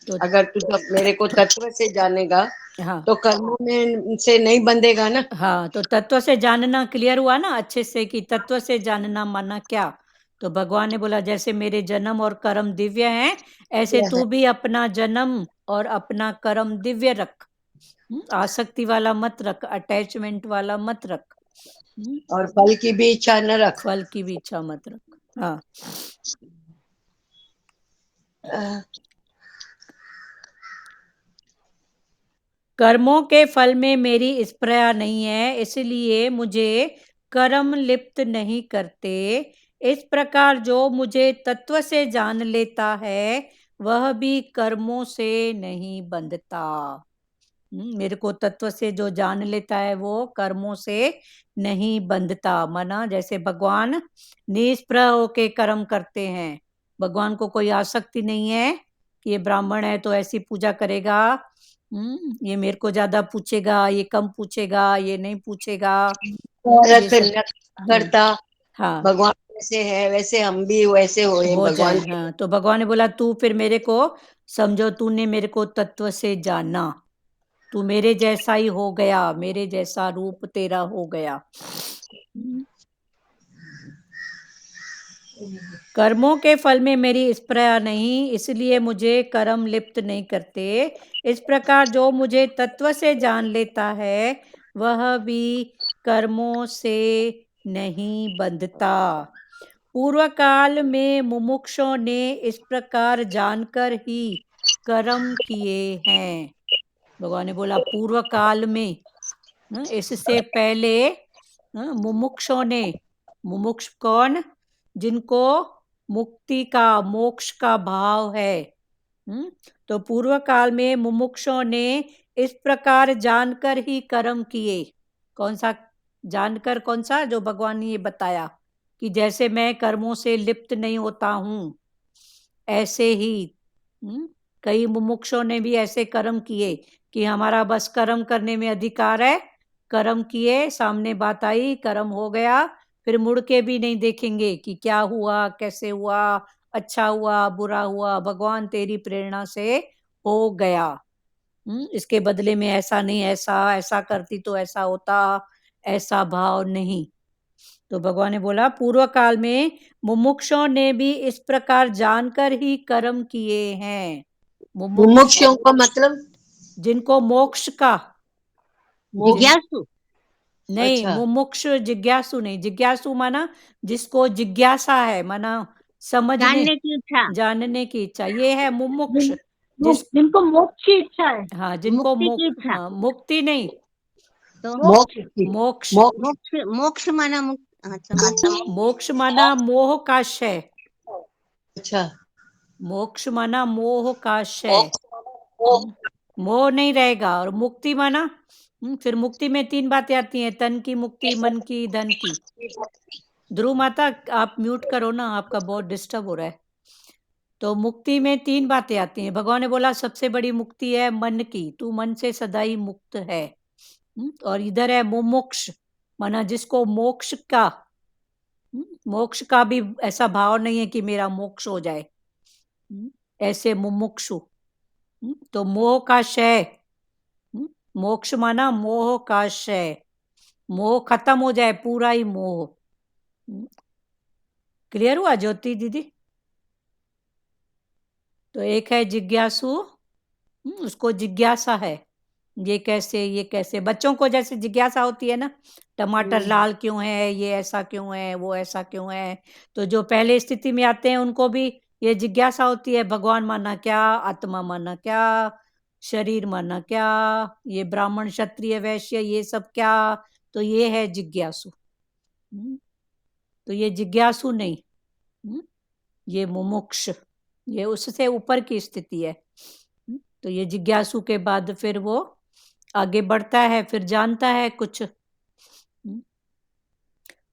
Speaker 5: तो अगर तू मेरे को तत्व से जानेगा
Speaker 1: हाँ,
Speaker 5: तो कर्मों में से नहीं बंधेगा ना।
Speaker 1: हाँ, तो तत्व से जानना क्लियर हुआ ना अच्छे से कि तत्व से जानना माना क्या। तो भगवान ने बोला जैसे मेरे जन्म और कर्म दिव्य हैं, ऐसे तू भी अपना जन्म और अपना कर्म दिव्य रख। आसक्ति वाला मत रख, अटैचमेंट वाला मत रख,
Speaker 5: और फल की भी इच्छा न रख।
Speaker 1: फल की भी इच्छा मत रख। हाँ, कर्मों के फल में मेरी स्पृहा नहीं है, इसलिए मुझे कर्म लिप्त नहीं करते। इस प्रकार जो मुझे तत्व से जान लेता है वह भी कर्मों से नहीं बंधता। मेरे को तत्व से जो जान लेता है वो कर्मों से नहीं बंधता। माना जैसे भगवान निष्प्रह होके कर्म करते हैं, भगवान को कोई आसक्ति नहीं है कि ये ब्राह्मण है तो ऐसी पूजा करेगा, ये मेरे को ज्यादा पूछेगा, ये कम पूछेगा, ये नहीं पूछेगा,
Speaker 5: करता।
Speaker 1: हाँ,
Speaker 5: भगवान वैसे है वैसे हम भी वैसे हो
Speaker 1: जाए।
Speaker 5: भगवान।
Speaker 1: हाँ, तो भगवान ने बोला तू फिर मेरे को समझो, तूने मेरे को तत्व से जाना, तू मेरे जैसा ही हो गया, मेरे जैसा रूप तेरा हो गया। कर्मों के फल में मेरी स्पृहा नहीं, इसलिए मुझे कर्म लिप्त नहीं करते। इस प्रकार जो मुझे तत्व से जान लेता है वह भी कर्मों से नहीं बंधता। पूर्व काल में मुमुक्षों ने इस प्रकार जानकर ही कर्म किए हैं। भगवान ने बोला पूर्व काल में, इससे पहले मुमुक्षों ने, मुमुक्ष कौन, जिनको मुक्ति का मोक्ष का भाव है, तो पूर्व काल में मुमुक्षों ने इस प्रकार जानकर ही कर्म किए। कौन सा जानकर, कौन सा, जो भगवान ने ये बताया कि जैसे मैं कर्मों से लिप्त नहीं होता हूं, ऐसे ही कई मुमुक्षों ने भी ऐसे कर्म किए कि हमारा बस कर्म करने में अधिकार है। कर्म किए, सामने बात आई, कर्म हो गया, फिर मुड़ के भी नहीं देखेंगे कि क्या हुआ, कैसे हुआ, अच्छा हुआ, बुरा हुआ, भगवान तेरी प्रेरणा से हो गया। इसके बदले में ऐसा नहीं, ऐसा ऐसा करती तो ऐसा होता, ऐसा भाव नहीं। तो भगवान ने बोला पूर्व काल में मुमुक्षों ने भी इस प्रकार जानकर ही कर्म किए हैं।
Speaker 5: मुमुक्षों का मतलब
Speaker 1: जिनको मोक्ष का,
Speaker 5: जिज्ञासु।
Speaker 1: नहीं,
Speaker 5: अच्छा
Speaker 1: मुमुक्ष जिज्ञासु नहीं। जिज्ञासु माना जिसको जिज्ञासा है, माना समझने
Speaker 6: जानने की इच्छा,
Speaker 1: जानने की इच्छा। ये है मुमुक्ष जिस
Speaker 4: जिनको मोक्ष की इच्छा है।
Speaker 1: हाँ, जिनको
Speaker 6: मुक्ति की इच्छा।
Speaker 1: हाँ, मुक्ति नहीं,
Speaker 6: तो
Speaker 5: मोक्ष की
Speaker 1: मोक्ष।
Speaker 5: मोक्ष
Speaker 6: मोक्ष, मोक्ष माना अच्छा मतलब
Speaker 1: मोक्ष माना मोह का क्षय।
Speaker 5: अच्छा
Speaker 1: मोक्ष माना मोह का क्षय। मोह नहीं रहेगा। और मुक्ति माना फिर मुक्ति में 3 बातें आती हैं, तन की मुक्ति, मन की, धन की। ध्रुव माता आप म्यूट करो ना, आपका बहुत डिस्टर्ब हो रहा है। तो मुक्ति में 3 बातें आती हैं। भगवान ने बोला सबसे बड़ी मुक्ति है मन की, तू मन से सदा ही मुक्त है। और इधर है मुमुक्ष, माना जिसको मोक्ष का भी ऐसा भाव नहीं है कि मेरा मोक्ष हो जाए, ऐसे मुमुक्षु। तो मोह का क्षय, मोक्ष माना मोह का क्षय, मोह खत्म हो जाए, पूरा ही मोह। क्लियर हुआ ज्योति दीदी? तो एक है जिज्ञासु, उसको जिज्ञासा है, ये कैसे। बच्चों को जैसे जिज्ञासा होती है ना, टमाटर लाल क्यों है, ये ऐसा क्यों है, वो ऐसा क्यों है। तो जो पहले स्थिति में आते हैं उनको भी ये जिज्ञासा होती है, भगवान माना क्या, आत्मा माना क्या, शरीर माना क्या, ये ब्राह्मण क्षत्रिय वैश्य ये सब क्या। तो ये है जिज्ञासु। तो ये जिज्ञासु नहीं, ये मुमुक्ष, ये उससे ऊपर की स्थिति है। तो ये जिज्ञासु के बाद फिर वो आगे बढ़ता है, फिर जानता है कुछ।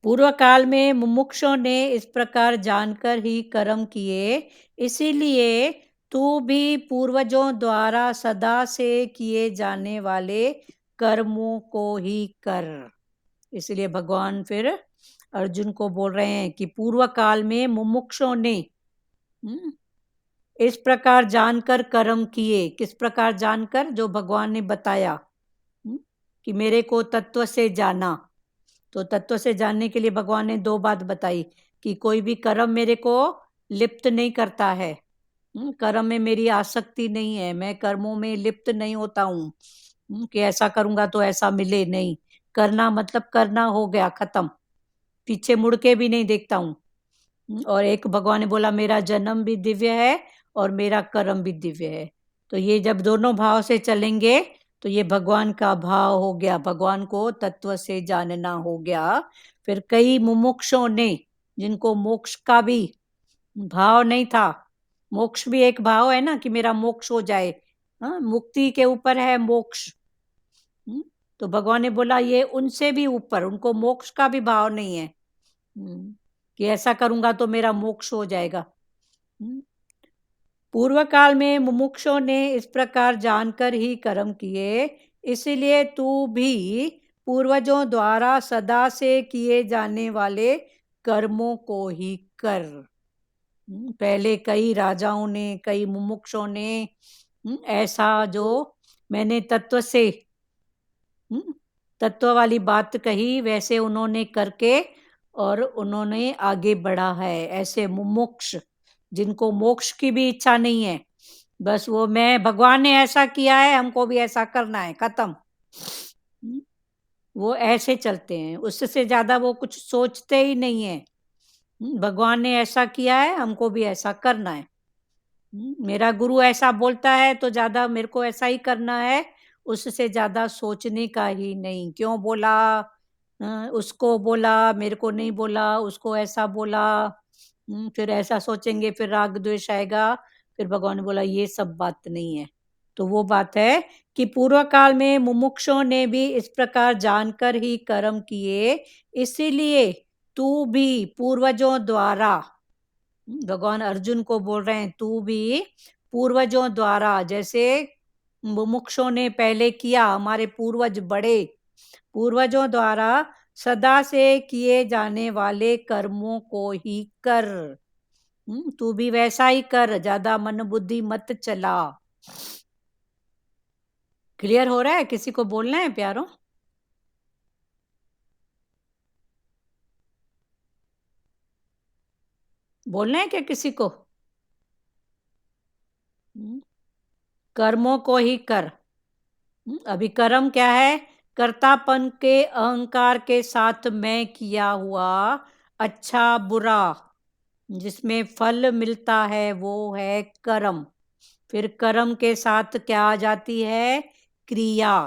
Speaker 1: पूर्व काल में मुमुक्षों ने इस प्रकार जानकर ही कर्म किए, इसीलिए तू भी पूर्वजों द्वारा सदा से किए जाने वाले कर्मों को ही कर। इसलिए भगवान फिर अर्जुन को बोल रहे हैं कि पूर्व काल में मुमुक्षों ने इस प्रकार जानकर कर्म किए। किस प्रकार जानकर? जो भगवान ने बताया कि मेरे को तत्व से जाना। तो तत्व से जानने के लिए भगवान ने 2 बात बताई कि कोई भी कर्म मेरे को लिप्त नहीं करता है, कर्म में मेरी आसक्ति नहीं है, मैं कर्मों में लिप्त नहीं होता हूँ कि ऐसा करूंगा तो ऐसा मिले, नहीं। करना मतलब करना, हो गया, खत्म, पीछे मुड़ के भी नहीं देखता हूँ। और एक भगवान ने बोला मेरा जन्म भी दिव्य है और मेरा कर्म भी दिव्य है। तो ये जब दोनों भाव से चलेंगे तो ये भगवान का भाव हो गया, भगवान को तत्व से जानना हो गया। फिर कई मुमुक्षों ने, जिनको मोक्ष का भी भाव नहीं था, मोक्ष भी एक भाव है ना कि मेरा मोक्ष हो जाए, मुक्ति के ऊपर है मोक्ष। तो भगवान ने बोला ये उनसे भी ऊपर, उनको मोक्ष का भी भाव नहीं है कि ऐसा करूंगा तो मेरा मोक्ष हो जाएगा। पूर्व काल में मुमुक्षों ने इस प्रकार जानकर ही कर्म किए, इसलिए तू भी पूर्वजों द्वारा सदा से किए जाने वाले कर्मों को ही कर। पहले कई राजाओं ने, कई मुमुक्षों ने ऐसा, जो मैंने तत्व से तत्व वाली बात कही, वैसे उन्होंने करके और उन्होंने आगे बढ़ा है। ऐसे मुमुक्ष जिनको मोक्ष की भी इच्छा नहीं है, बस वो मैं, भगवान ने ऐसा किया है हमको भी ऐसा करना है, खत्म। वो ऐसे चलते हैं, उससे ज्यादा वो कुछ सोचते ही नहीं है। भगवान ने ऐसा किया है, हमको भी ऐसा करना है। मेरा गुरु ऐसा बोलता है तो ज्यादा मेरे को ऐसा ही करना है, उससे ज्यादा सोचने का ही नहीं। क्यों बोला, उसको बोला, मेरे को नहीं बोला, उसको ऐसा बोला, फिर ऐसा सोचेंगे, फिर राग द्वेष आएगा। फिर भगवान ने बोला ये सब बात नहीं है। तो वो बात है कि पूर्व काल में मुमुक्षों ने भी इस प्रकार जानकर ही कर्म किए, इसीलिए तू भी पूर्वजों द्वारा, भगवान अर्जुन को बोल रहे हैं, तू भी पूर्वजों द्वारा, जैसे मुमुक्षों ने पहले किया, हमारे पूर्वज बड़े, पूर्वजों द्वारा सदा से किए जाने वाले कर्मों को ही कर। तू भी वैसा ही कर, ज्यादा मन बुद्धि मत चला। क्लियर हो रहा है? किसी को बोलना है प्यारों? बोलना है क्या किसी को? कर्मों को ही कर। अभी कर्म क्या है? कर्तापन के अहंकार के साथ मैं किया हुआ अच्छा बुरा जिसमें फल मिलता है वो है कर्म। फिर कर्म के साथ क्या आ जाती है? क्रिया।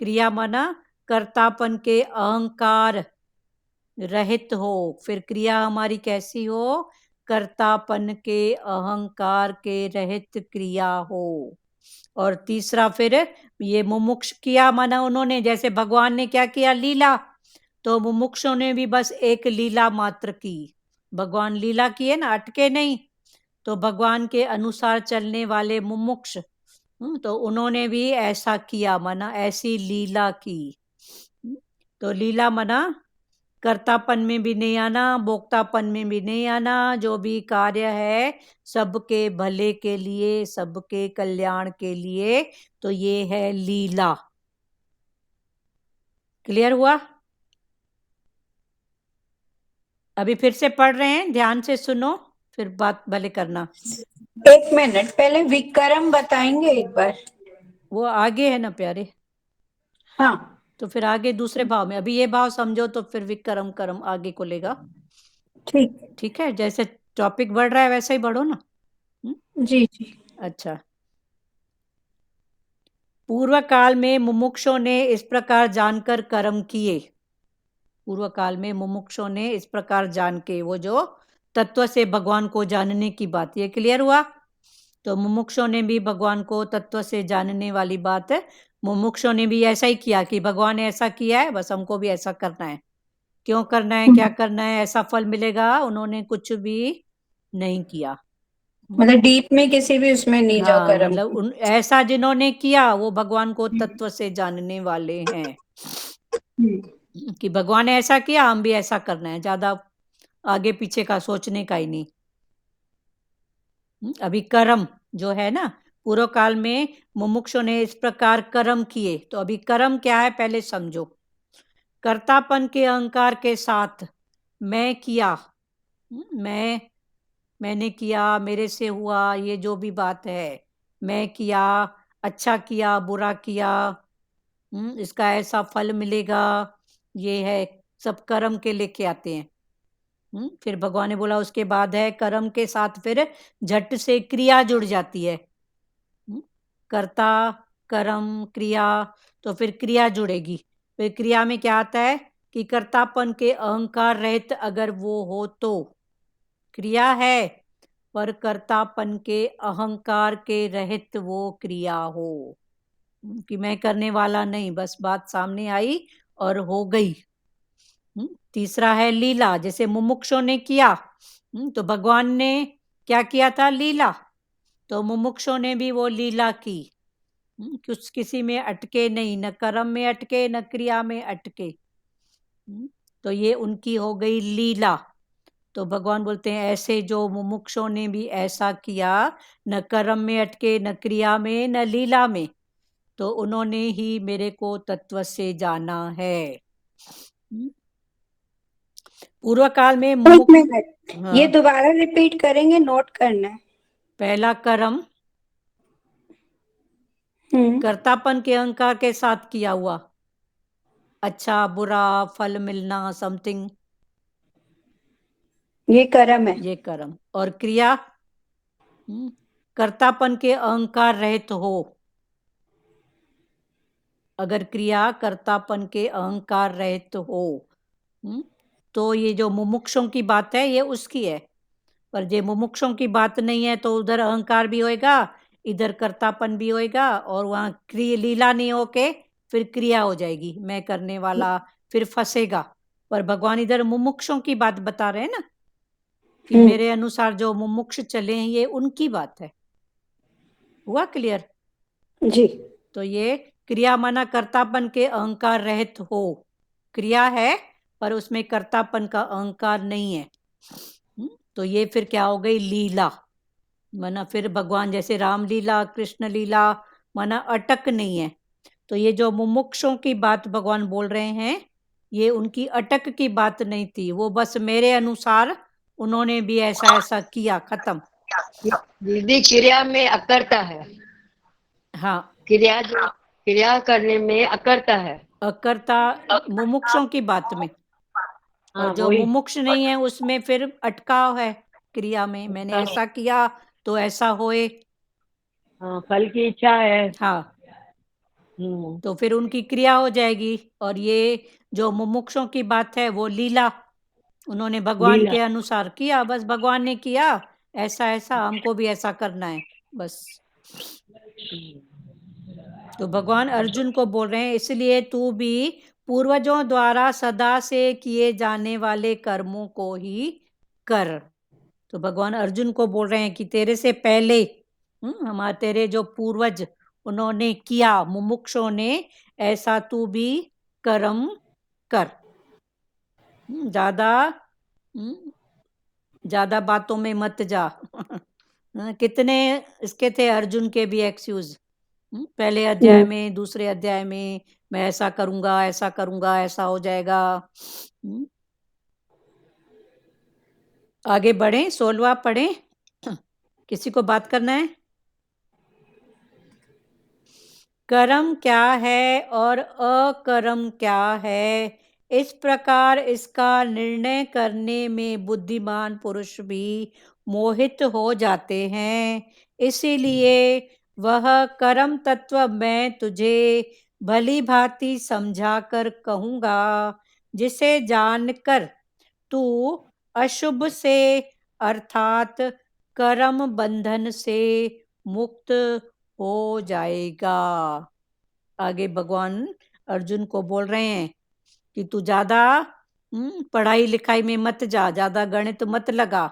Speaker 1: क्रिया माना कर्तापन के अहंकार रहित हो। फिर क्रिया हमारी कैसी हो? कर्तापन के अहंकार के रहित क्रिया हो। और तीसरा फिर ये मुमुक्ष किया माना उन्होंने, जैसे भगवान ने क्या किया? लीला। तो मुमुक्षों ने भी बस एक लीला मात्र की। भगवान लीला किए ना, अटके नहीं। तो भगवान के अनुसार चलने वाले मुमुक्ष, तो उन्होंने भी ऐसा किया माना ऐसी लीला की। तो लीला माना कर्तापन में भी नहीं आना, भोक्तापन में भी नहीं आना। जो भी कार्य है सबके भले के लिए, सबके कल्याण के लिए, तो ये है लीला। क्लियर हुआ? अभी फिर से पढ़ रहे हैं, ध्यान से सुनो, फिर बात भले करना।
Speaker 7: एक मिनट, पहले विक्रम बताएंगे एक बार।
Speaker 1: वो आगे है ना प्यारे।
Speaker 7: हाँ,
Speaker 1: तो फिर आगे दूसरे भाव में, अभी ये भाव समझो तो फिर विक्रम कर्म आगे को लेगा।
Speaker 7: ठीक।
Speaker 1: ठीक है, जैसे टॉपिक बढ़ रहा है वैसे ही बढ़ो ना।
Speaker 7: जी जी।
Speaker 1: अच्छा। पूर्व काल में मुमुक्षों ने इस प्रकार जानकर कर्म किए। पूर्व काल में मुमुक्षों ने इस प्रकार जान के, वो जो तत्व से भगवान को जानने की बात, ये क्लियर हुआ? तो मुमुक्षों ने भी भगवान को तत्व से जानने वाली बात है, मुमुक्षों ने भी ऐसा ही किया कि भगवान ने ऐसा किया है, बस हमको भी ऐसा करना है। क्यों करना है, क्या करना है, ऐसा फल मिलेगा, उन्होंने कुछ भी नहीं किया।
Speaker 7: मतलब डीप में किसी भी उसमें नहीं जाओ
Speaker 1: हाँ,
Speaker 7: कर्म।
Speaker 1: मतलब ऐसा जिन्होंने किया वो भगवान को तत्व से जानने वाले हैं कि भगवान ने ऐसा किया, हम भी ऐसा करना है, ज्यादा आगे पीछे का सोचने का ही नहीं। अभी कर्म जो है ना, पूर्व काल में मुमुक्षों ने इस प्रकार कर्म किए। तो अभी कर्म क्या है पहले समझो। कर्तापन के अहंकार के साथ मैं किया, मैंने किया, मेरे से हुआ, ये जो भी बात है, मैं किया, अच्छा किया, बुरा किया, इसका ऐसा फल मिलेगा, ये है, सब कर्म के लेके आते हैं। फिर भगवान ने बोला उसके बाद है कर्म के साथ फिर झट से क्रिया जुड़ जाती है। कर्ता कर्म क्रिया, तो फिर क्रिया जुड़ेगी। फिर क्रिया में क्या आता है कि कर्तापन के अहंकार रहित अगर वो हो तो क्रिया है, पर कर्तापन के अहंकार के रहित वो क्रिया हो, कि मैं करने वाला नहीं, बस बात सामने आई और हो गई। तीसरा है लीला, जैसे मुमुक्षों ने किया, तो भगवान ने क्या किया था? लीला। तो मुमुक्षों ने भी वो लीला की, कुछ किसी में अटके नहीं, न कर्म में अटके न क्रिया में अटके, तो ये उनकी हो गई लीला। तो भगवान बोलते हैं ऐसे जो मुमुक्षों ने भी ऐसा किया, न कर्म में अटके न क्रिया में न लीला में, तो उन्होंने ही मेरे को तत्व से जाना है। पूर्व काल में
Speaker 7: एक मिनट,
Speaker 1: हाँ।
Speaker 7: ये दोबारा रिपीट करेंगे, नोट करना है।
Speaker 1: पहला कर्म कर्तापन के अहंकार के साथ किया हुआ, अच्छा बुरा फल मिलना, समथिंग,
Speaker 7: ये कर्म है।
Speaker 1: ये कर्म। और क्रिया कर्तापन के अहंकार रहित हो। अगर क्रिया कर्तापन के अहंकार रहित हो, तो ये जो मुमुक्षों की बात है ये उसकी है। पर जे मुमुक्षों की बात नहीं है तो उधर अहंकार भी होएगा, इधर कर्तापन भी होएगा, और वहां लीला नहीं होके फिर क्रिया हो जाएगी, मैं करने वाला, फिर फंसेगा। पर भगवान इधर मुमुक्षों की बात बता रहे हैं ना, कि मेरे अनुसार जो मुमुक्ष चले हैं ये उनकी बात है। हुआ क्लियर?
Speaker 7: जी।
Speaker 1: तो ये क्रिया माना कर्तापन के अहंकार रहित हो, क्रिया है पर उसमें कर्तापन का अहंकार नहीं है, तो ये फिर क्या हो गई? लीला। माना फिर भगवान जैसे राम लीला, कृष्ण लीला, माना अटक नहीं है। तो ये जो मुमुक्षों की बात भगवान बोल रहे हैं, ये उनकी अटक की बात नहीं थी, वो बस मेरे अनुसार उन्होंने भी ऐसा ऐसा किया, खत्म।
Speaker 5: दीदी क्रिया में अकर्ता है।
Speaker 1: हाँ,
Speaker 5: क्रिया करने में अकर्ता है।
Speaker 1: अकर्ता मुमुक्षों की बात में, और
Speaker 5: हाँ
Speaker 1: जो
Speaker 5: वही।
Speaker 1: मुमुक्ष नहीं है उसमें फिर अटकाव है क्रिया में, मैंने ऐसा किया तो ऐसा होए।
Speaker 5: हाँ, फल की इच्छा है।
Speaker 1: हाँ,
Speaker 5: हम्म।
Speaker 1: तो फिर उनकी क्रिया हो जाएगी। और ये जो मुमुक्षों की बात है वो लीला, उन्होंने भगवान
Speaker 5: लीला।
Speaker 1: के अनुसार किया, बस भगवान ने किया ऐसा ऐसा, हमको भी ऐसा करना है बस। तो भगवान अर्जुन को बोल रहे हैं, इसलिए तू भी पूर्वजों द्वारा सदा से किए जाने वाले कर्मों को ही कर। तो भगवान अर्जुन को बोल रहे हैं कि तेरे से पहले हमारे तेरे जो पूर्वज उन्होंने किया, मुमुक्षों ने, ऐसा तू भी कर्म कर। ज्यादा ज्यादा बातों में मत जा। कितने इसके थे अर्जुन के भी एक्सक्यूज, पहले अध्याय में, दूसरे अध्याय में, मैं ऐसा करूंगा, ऐसा करूंगा, ऐसा हो जाएगा। आगे बढ़े, 16वां पढ़े। किसी को बात करना है? कर्म क्या है और अकर्म क्या है, इस प्रकार इसका निर्णय करने में बुद्धिमान पुरुष भी मोहित हो जाते हैं। इसीलिए वह कर्म तत्व मैं तुझे भली भांति समझाकर कहूंगा, जिसे जानकर तू अशुभ से अर्थात कर्म बंधन से मुक्त हो जाएगा। आगे भगवान अर्जुन को बोल रहे हैं कि तू ज्यादा पढ़ाई लिखाई में मत जा, ज्यादा गणित मत लगा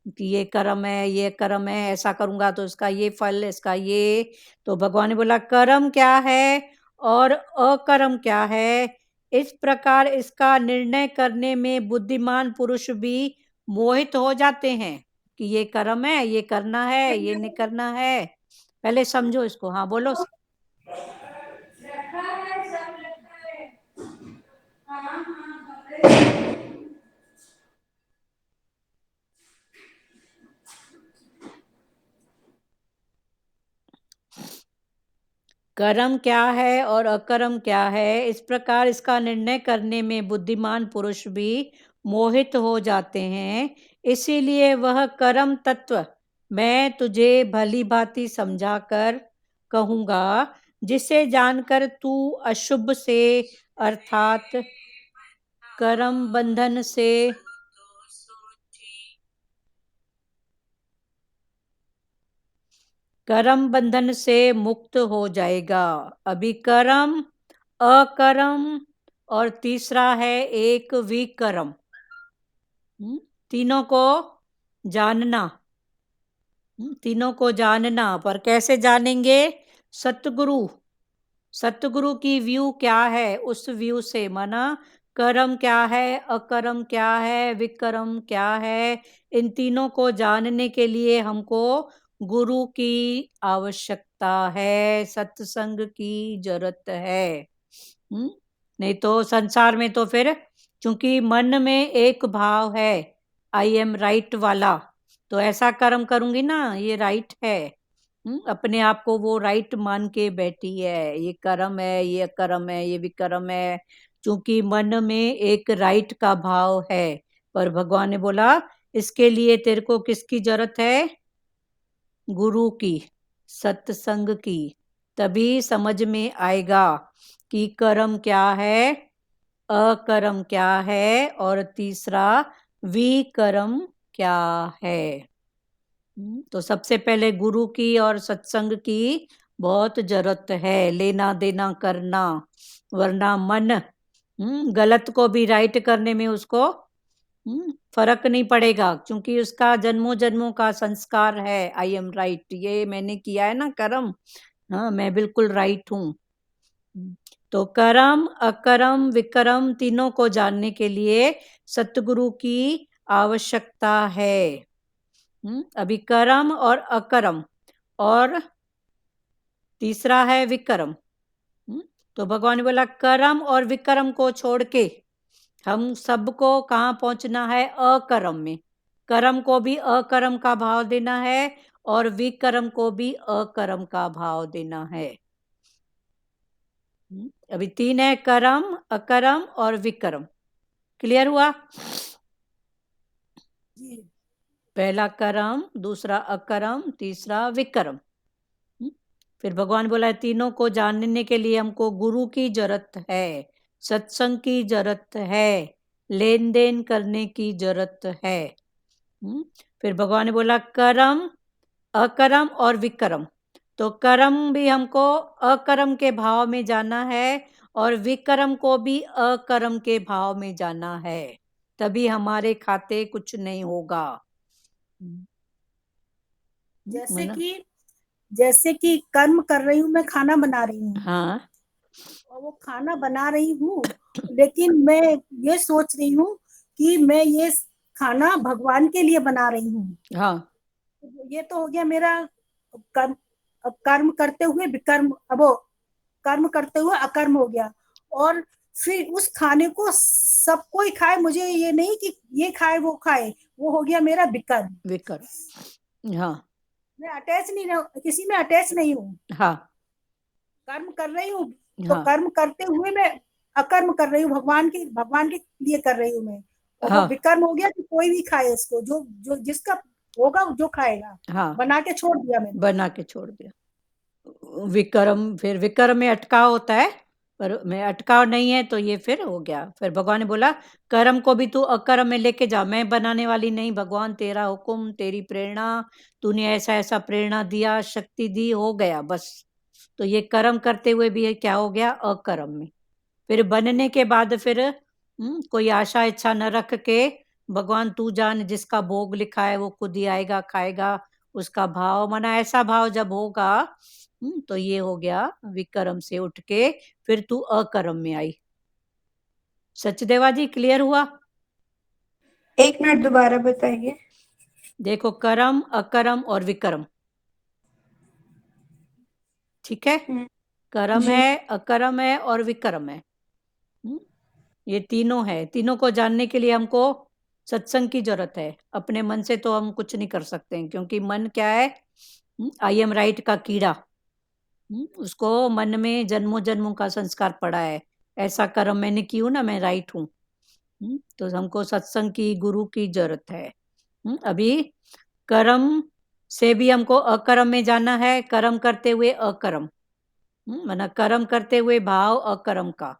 Speaker 1: कि ये कर्म है, ये कर्म है, ऐसा करूंगा तो इसका ये फल, इसका ये। तो भगवान ने बोला कर्म क्या है और अकर्म क्या है, इस प्रकार इसका निर्णय करने में बुद्धिमान पुरुष भी मोहित हो जाते हैं कि ये कर्म है, ये करना है, ये नहीं करना है। पहले समझो इसको। हाँ बोलो। कर्म क्या है और अकर्म क्या है, इस प्रकार इसका निर्णय करने में बुद्धिमान पुरुष भी मोहित हो जाते हैं। इसीलिए वह कर्म तत्व मैं तुझे भली भांति समझाकर कहूंगा, जिसे जानकर तू अशुभ से अर्थात कर्म बंधन से कर्म बंधन से मुक्त हो जाएगा। अभी कर्म, अकर्म और तीसरा है एक विकर्म। तीनों को जानना, तीनों को जानना। पर कैसे जानेंगे? सतगुरु, सतगुरु की व्यू क्या है, उस व्यू से। माना कर्म क्या है, अकर्म क्या है, विकर्म क्या है, इन तीनों को जानने के लिए हमको गुरु की आवश्यकता है, सत्संग की जरूरत है। नहीं तो संसार में तो फिर, क्योंकि मन में एक भाव है आई एम राइट वाला, तो ऐसा कर्म करूंगी ना, ये राइट है। अपने आप को वो राइट मान के बैठी है, ये कर्म है, ये अकर्म है, ये विकर्म है, क्योंकि मन में एक राइट का भाव है। पर भगवान ने बोला इसके लिए तेरे को किसकी जरूरत है? गुरु की, सत्संग की। तभी समझ में आएगा कि कर्म क्या है, अकर्म क्या है, और तीसरा विकर्म क्या है। तो सबसे पहले गुरु की और सत्संग की बहुत जरूरत है, लेना देना करना, वरना मन गलत को भी राइट करने में उसको फर्क नहीं पड़ेगा, क्योंकि उसका जन्मों जन्मों का संस्कार है आई एम राइट, ये मैंने किया है ना कर्म, हाँ मैं बिल्कुल राइट हूँ। तो कर्म, अकर्म, विकर्म तीनों को जानने के लिए सतगुरु की आवश्यकता है। अभी कर्म और अकर्म और तीसरा है विकर्म। तो भगवान ने बोला कर्म और विकर्म को छोड़ के हम सबको कहाँ पहुंचना है? अकर्म में। कर्म को भी अकर्म का भाव देना है और विकर्म को भी अकर्म का भाव देना है। अभी 3 है, कर्म, अकर्म और विकर्म। क्लियर हुआ?
Speaker 3: जी
Speaker 1: पहला कर्म, दूसरा अकर्म, तीसरा विकर्म। फिर भगवान बोला तीनों को जानने के लिए हमको गुरु की जरूरत है, सत्संग की जरूरत है, लेन देन करने की जरूरत है। फिर भगवान ने बोला कर्म, अकर्म और विकर्म। तो कर्म भी हमको अकर्म के भाव में जाना है और विकर्म को भी अकर्म के भाव में जाना है, तभी हमारे खाते कुछ नहीं होगा।
Speaker 3: जैसे कि कर्म कर रही हूँ, मैं खाना बना रही हूँ।
Speaker 1: हाँ,
Speaker 3: और वो खाना बना रही हूँ, लेकिन मैं ये सोच रही हूँ कि मैं ये खाना भगवान के लिए बना रही हूँ।
Speaker 1: हाँ,
Speaker 3: ये तो हो गया मेरा कर्म। अब कर्म करते हुए विकर्म, अब वो कर्म करते हुए अकर्म हो गया। और फिर उस खाने को सब कोई खाए, मुझे ये नहीं कि ये खाए वो खाए, वो हो गया मेरा विकर्म।
Speaker 1: विकर्म। हाँ,
Speaker 3: मैं अटैच नहीं रहूं, किसी में अटैच नहीं हूँ।
Speaker 1: हाँ,
Speaker 3: कर्म कर रही हूँ तो
Speaker 1: हाँ,
Speaker 3: कर्म करते हुए मैं अकर्म कर रही हूँ, भगवान के लिए कर रही हूँ मैं। और वो
Speaker 1: हाँ,
Speaker 3: विकर्म हो गया कि कोई भी खाए इसको, जो जो जिसका होगा जो खाएगा।
Speaker 1: हाँ,
Speaker 3: बना के छोड़ दिया मैंने।
Speaker 1: बना के छोड़ दिया। विकर्म, फिर विकर्म में अटकाव होता है, पर में अटकाव नहीं है तो ये फिर हो गया। फिर भगवान ने बोला कर्म को भी तू अकर्म में लेके जा, मैं बनाने वाली नहीं, भगवान तेरा हुक्म, तेरी प्रेरणा, तूने ऐसा ऐसा प्रेरणा दिया, शक्ति दी, हो गया बस। तो ये कर्म करते हुए भी क्या हो गया? अकर्म में। फिर बनने के बाद फिर कोई आशा इच्छा न रख के, भगवान तू जान, जिसका भोग लिखा है वो खुद ही आएगा खाएगा, उसका भाव माना ऐसा भाव जब होगा, तो ये हो गया विकर्म से उठ के फिर तू अकर्म में आई। सचदेवा जी क्लियर हुआ?
Speaker 7: 1 मिनट दोबारा बताइए।
Speaker 1: देखो, कर्म, अकर्म और विकर्म, ठीक है? कर्म
Speaker 7: जी।
Speaker 1: है, अकर्म है और विकर्म है। ये तीनों है। तीनों को जानने के लिए हमको सत्संग की जरूरत है। अपने मन से तो हम कुछ नहीं कर सकते हैं, क्योंकि मन क्या है? आई एम राइट का कीड़ा। उसको मन में जन्मों जन्मों का संस्कार पड़ा है, ऐसा कर्म मैंने की हूं ना, मैं राइट हूँ। तो हमको सत्संग की, गुरु की जरूरत है। अभी कर्म से भी हमको अकर्म में जाना है, कर्म करते हुए अकर्म, माना कर्म करते हुए भाव अकर्म का,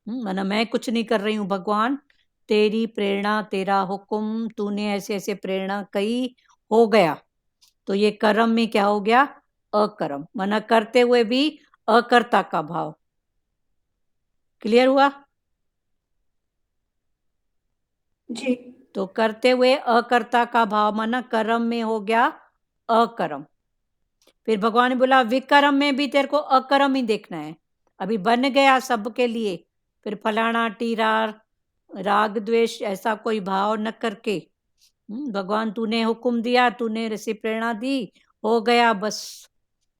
Speaker 1: माना मैं कुछ नहीं कर रही हूँ, भगवान तेरी प्रेरणा, तेरा हुक्म, तूने ऐसे ऐसे प्रेरणा कही, हो गया। तो ये कर्म में क्या हो गया? अकर्म, माना करते हुए भी अकर्ता का भाव। क्लियर हुआ?
Speaker 7: जी।
Speaker 1: तो करते हुए अकर्ता का भाव माना कर्म में हो गया अकर्म। फिर भगवान ने बोला विकर्म में भी तेरे को अकर्म ही देखना है। अभी बन गया सबके लिए, फिर फलाना टीरा राग द्वेष ऐसा कोई भाव न करके, भगवान तूने हुक्म दिया, तूने ऋषि प्रेरणा दी, हो गया बस।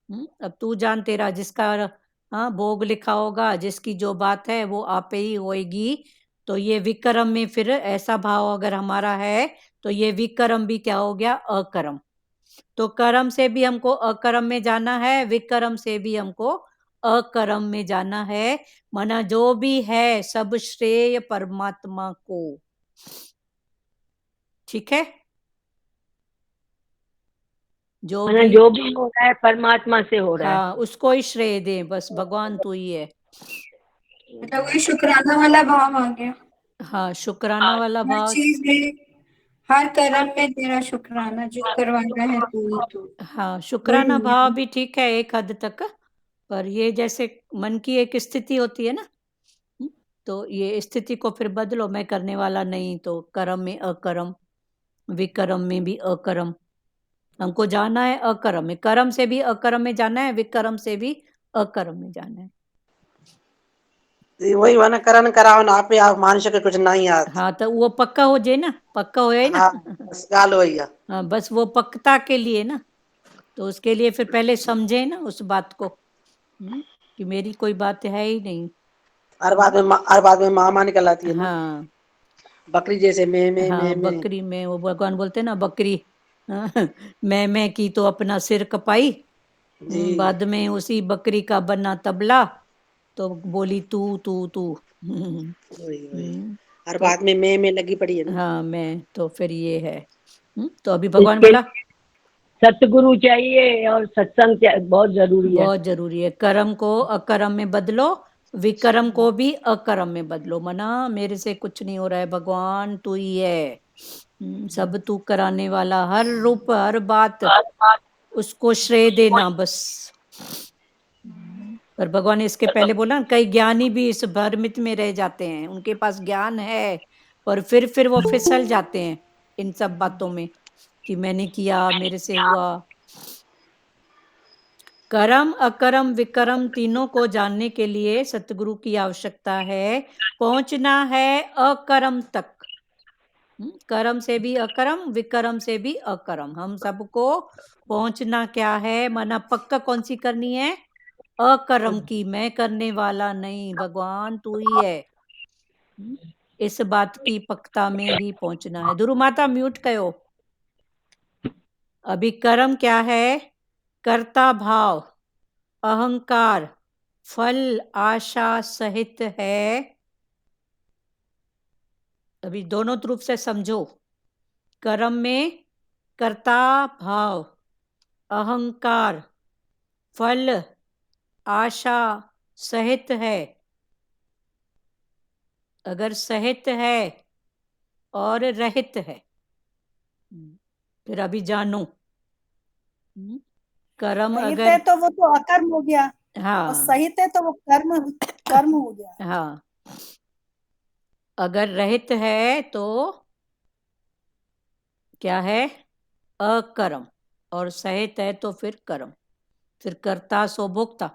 Speaker 1: अब तू जान, तेरा जिसका हाँ भोग लिखा होगा, जिसकी जो बात है वो आप ही होएगी। तो ये विकर्म में फिर ऐसा भाव अगर हमारा है तो ये विकर्म भी क्या हो गया? अकर्म। तो कर्म से भी हमको अकर्म में जाना है, विकर्म से भी हमको अकर्म में जाना है। माना जो भी है सब श्रेय परमात्मा को, ठीक है? जो
Speaker 5: भी हो रहा है परमात्मा से हो रहा है।
Speaker 1: हाँ, उसको ही श्रेय दे, बस भगवान तू ही है।
Speaker 7: मतलब वही शुक्राना वाला भाव आ गया।
Speaker 1: हाँ, शुक्राना वाला
Speaker 7: हर
Speaker 1: भाव।
Speaker 7: चीज में, हर कर्म में तेरा शुक्राना, जो करवाना है तू ही तू।
Speaker 1: हाँ, शुक्राना
Speaker 7: वही
Speaker 1: भाव
Speaker 7: है।
Speaker 1: भी ठीक है एक हद तक, पर ये जैसे मन की एक स्थिति होती है ना, तो ये स्थिति को फिर बदलो, मैं करने वाला नहीं, तो कर्म में अकर्म, विकर्म में भी अकर्म। हमको जाना है अकर्म में, कर्म से भी अकर्म में जाना है, विकर्म से भी अकर्म में जाना है।
Speaker 8: वही वाला करण कराओ ना, आप आप मानुष्य के कुछ नहीं याद।
Speaker 1: हाँ, तो वो पक्का हो जाए ना, पक्का हो जाए ना।
Speaker 8: हाँ, बस गाल वही है।
Speaker 1: हाँ, बस वो पक्का के लिए ना, तो उसके लिए फिर पहले समझे ना उस बात को, कि मेरी कोई बात है ही नहीं।
Speaker 8: हर बात में मामा निकल आती है ना,
Speaker 1: हाँ,
Speaker 8: बकरी जैसे मैं
Speaker 1: हाँ, बकरी में वो भगवान बोलते ना, बकरी मैं की तो अपना सिर कपाई,
Speaker 8: जी।
Speaker 1: बाद में उसी बकरी का बना तबला, तो बोली तू तू तू।
Speaker 8: वही वही
Speaker 1: हम्म,
Speaker 8: हर
Speaker 1: तो
Speaker 8: बात में मैं लगी पड़ी है ना।
Speaker 1: हाँ मैं, तो फिर ये है। तो अभी भगवान बोला
Speaker 5: सतगुरु चाहिए और सत्संग बहुत जरूरी है।
Speaker 1: बहुत जरूरी है। कर्म को अकर्म में बदलो, विकर्म को भी अकर्म में बदलो। मना मेरे से कुछ नहीं हो रहा है भगवान, तू ही है। सब तू कराने वाला, हर रूप हर बात उसको श्रेय देना बस। पर भगवान ने इसके पहले बोला कई ज्ञानी भी इस भ्रमित में रह जाते हैं, उनके पास ज्ञान है और फिर वो फिसल जाते हैं इन सब बातों में कि मैंने किया, मेरे से हुआ। कर्म अकर्म विकर्म तीनों को जानने के लिए सतगुरु की आवश्यकता है। पहुंचना है अकर्म तक। कर्म से भी अकर्म, विकर्म से भी अकर्म, हम सबको पहुंचना क्या है? माना पक्का कौन सी करनी है? अकर्म की। मैं करने वाला नहीं, भगवान तू ही है। इस बात की पक्का में ही पहुंचना है। दुरु माता म्यूट कयो। अभी कर्म क्या है? कर्ता भाव, अहंकार, फल आशा सहित है। अभी दोनों रूप से समझो। कर्म में कर्ता भाव, अहंकार, फल आशा सहित है। अगर सहित है और रहित है, फिर अभी जानो। कर्म
Speaker 3: सहित
Speaker 1: अगर
Speaker 3: है तो वो तो अकर्म हो गया,
Speaker 1: हाँ
Speaker 3: और सहित है तो वो कर्म हो गया।
Speaker 1: हाँ, अगर रहित है तो क्या है? अकर्म, और सहित है तो फिर कर्म, फिर कर्ता सो भोक्ता।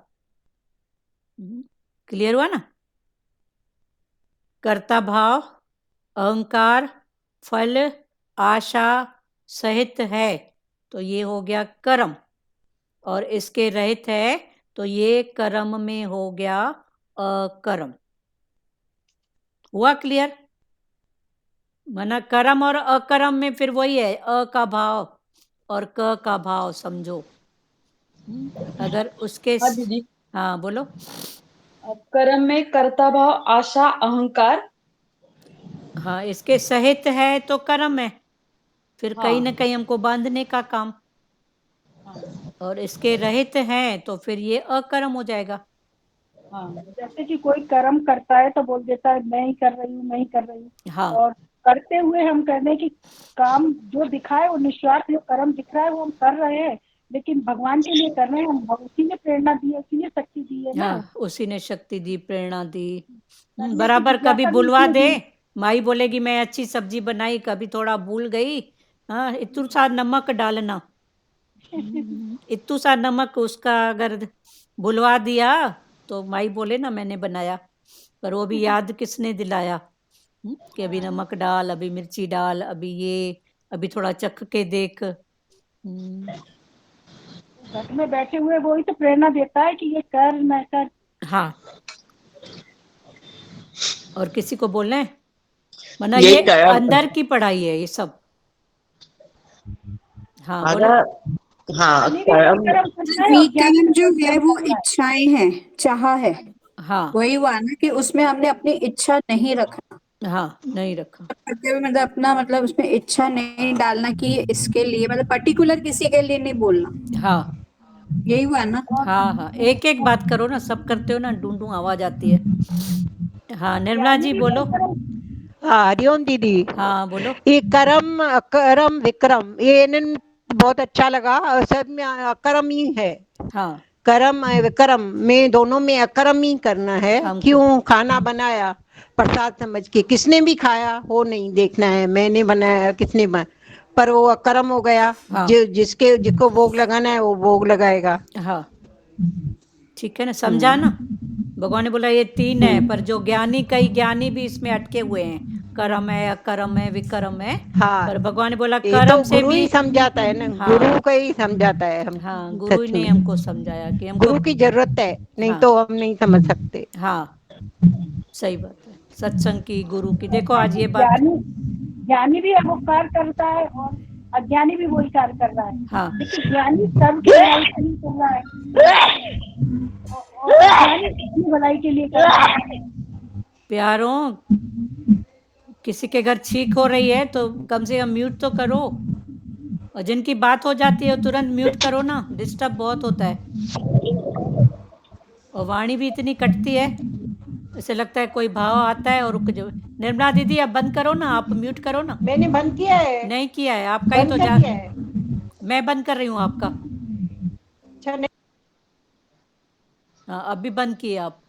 Speaker 1: क्लियर हुआ ना? कर्ता भाव, अहंकार, फल आशा सहित है तो ये हो गया कर्म, और इसके रहित है तो ये कर्म में हो गया अकर्म। हुआ क्लियर? माना कर्म और अकर्म में फिर वही है, अ का भाव और क का भाव समझो। अगर उसके
Speaker 9: हाँ दीदी,
Speaker 1: हाँ बोलो।
Speaker 9: कर्म में कर्ता भाव, आशा, अहंकार।
Speaker 1: हाँ, इसके सहित है तो कर्म है, फिर
Speaker 9: हाँ।
Speaker 1: कहीं ना कहीं हमको बांधने का काम।
Speaker 9: हाँ।
Speaker 1: और इसके रहित हैं तो फिर ये अकर्म हो जाएगा।
Speaker 9: हाँ।
Speaker 4: जैसे कि कोई कर्म करता है तो बोल देता है मैं ही कर रही हूँ, मैं ही कर रही हूँ।
Speaker 1: हाँ
Speaker 4: और करते हुए हम कहने की काम जो दिखाए वो निस्वार्थ, जो कर्म दिख रहा है वो हम कर रहे हैं, लेकिन भगवान के लिए कर रहे हैं हम। उसी ने प्रेरणा दी है, उसी ने शक्ति दी है ना।
Speaker 1: हाँ, उसी ने शक्ति दी, प्रेरणा दी।
Speaker 4: करने की
Speaker 1: बराबर कभी
Speaker 4: जिज्ञासा भी
Speaker 1: भूलवा
Speaker 4: उसने
Speaker 1: दे,
Speaker 4: दी।
Speaker 1: माई बोलेगी मैं अच्छी सब्जी बनाई, कभी थोड़ा भूल गई, हाँ इतू सा नमक डालना। इतू सा नमक उसका अगर भुलवा दिया तो माई बोले ना मैंने बनाया, पर वो भी याद किसने दिलाया कि अभी नमक डाल, अभी मिर्ची डाल, अभी ये, अभी थोड़ा चख के देख।
Speaker 4: घर में बैठे हुए वही तो प्रेरणा देता है कि ये कर न कर।
Speaker 1: हाँ, और किसी को बोलना है? मना
Speaker 5: यही
Speaker 1: ये
Speaker 5: कर्म।
Speaker 1: अंदर की पढ़ाई है ये सब। हाँ बोलो।
Speaker 5: हाँ
Speaker 4: ज्ञानी भी वही कर्म करता है और ज्ञानी
Speaker 7: विकर्म
Speaker 4: भी
Speaker 7: जो
Speaker 4: वही
Speaker 7: है
Speaker 4: कर्म
Speaker 7: वो
Speaker 4: करता है।
Speaker 7: इच्छाएं हैं, चाह है।
Speaker 1: हाँ
Speaker 7: वही हुआ ना कि उसमें हमने अपनी इच्छा नहीं रखना।
Speaker 1: हाँ, नहीं रखा।
Speaker 7: करते हुए मतलब अपना मतलब उसमें इच्छा नहीं डालना कि ये इसके लिए, मतलब पर्टिकुलर किसी के लिए नहीं बोलना।
Speaker 1: हाँ
Speaker 7: यही हुआ ना।
Speaker 1: हाँ हाँ, एक एक बात करो ना, सब करते हो ना, ढूंढू आवाज आती है। हाँ निर्मला
Speaker 4: ज्ञानी
Speaker 1: जी
Speaker 4: भी
Speaker 1: बोलो।
Speaker 4: वही कर्म।
Speaker 10: हरिओम दीदी।
Speaker 1: हाँ बोलो।
Speaker 10: ये कर्म अकर्म विक्रम ये इन्हें बहुत अच्छा लगा, और सब में अकर्म ही है।
Speaker 1: हाँ
Speaker 10: कर्म विक्रम में दोनों में अकर्म ही करना है।
Speaker 1: हमको
Speaker 10: क्यों? खाना बनाया प्रसाद समझ के, किसने भी खाया वो नहीं देखना है मैंने बनाया किसने बना, पर वो अकर्म हो गया।
Speaker 1: हाँ
Speaker 10: जिसके जिसको भोग लगाना है वो भोग लगाएगा।
Speaker 1: हाँ, ठीक है ना, समझा ना? भगवान ने बोला ये तीन है, पर जो ज्ञानी, कई ज्ञानी भी इसमें अटके हुए हैं, कर्म है, अकर्म है, विकर्म है।
Speaker 10: हाँ,
Speaker 1: पर भगवान ने बोला
Speaker 10: ये
Speaker 1: कर्म
Speaker 10: तो
Speaker 1: से
Speaker 10: गुरु
Speaker 1: भी।
Speaker 10: ही समझाता है ना,
Speaker 1: हाँ
Speaker 10: गुरु का ही समझाता है हम।
Speaker 1: हाँ, गुरु
Speaker 10: सच
Speaker 1: ने
Speaker 10: में
Speaker 1: हमको समझाया कि हमको
Speaker 10: गुरु की जरूरत है, नहीं
Speaker 1: हाँ
Speaker 10: तो हम नहीं समझ सकते।
Speaker 1: हाँ, सही बात है, सत्संग की, गुरु की। देखो आज ये बात।
Speaker 4: ज्ञानी ज्ञानी भी वो कार्य करता है और अज्ञानी भी वही कार्य कर रहा है,
Speaker 1: हाँ
Speaker 4: लेकिन ज्ञानी सबकी भलाई के लिए कर रहा है और अपनी भलाई के लिए करना।
Speaker 1: प्यारों, किसी के घर छींक हो रही है तो कम से कम म्यूट तो करो, और जिनकी बात हो जाती है तुरंत म्यूट करो ना, डिस्टर्ब बहुत होता है। और वाणी भी इतनी कटती है, ऐसे लगता है कोई भाव आता है और रुक जाओ। निर्मला दीदी आप बंद करो ना, आप म्यूट करो ना।
Speaker 10: मैंने बंद किया है,
Speaker 1: नहीं किया है, आपका ही
Speaker 10: बंद
Speaker 1: तो
Speaker 10: कर
Speaker 1: जा,
Speaker 10: दिया है।
Speaker 1: मैं बंद कर रही हूँ आपका।
Speaker 10: अच्छा नहीं,
Speaker 1: हाँ अभी बंद किए आप।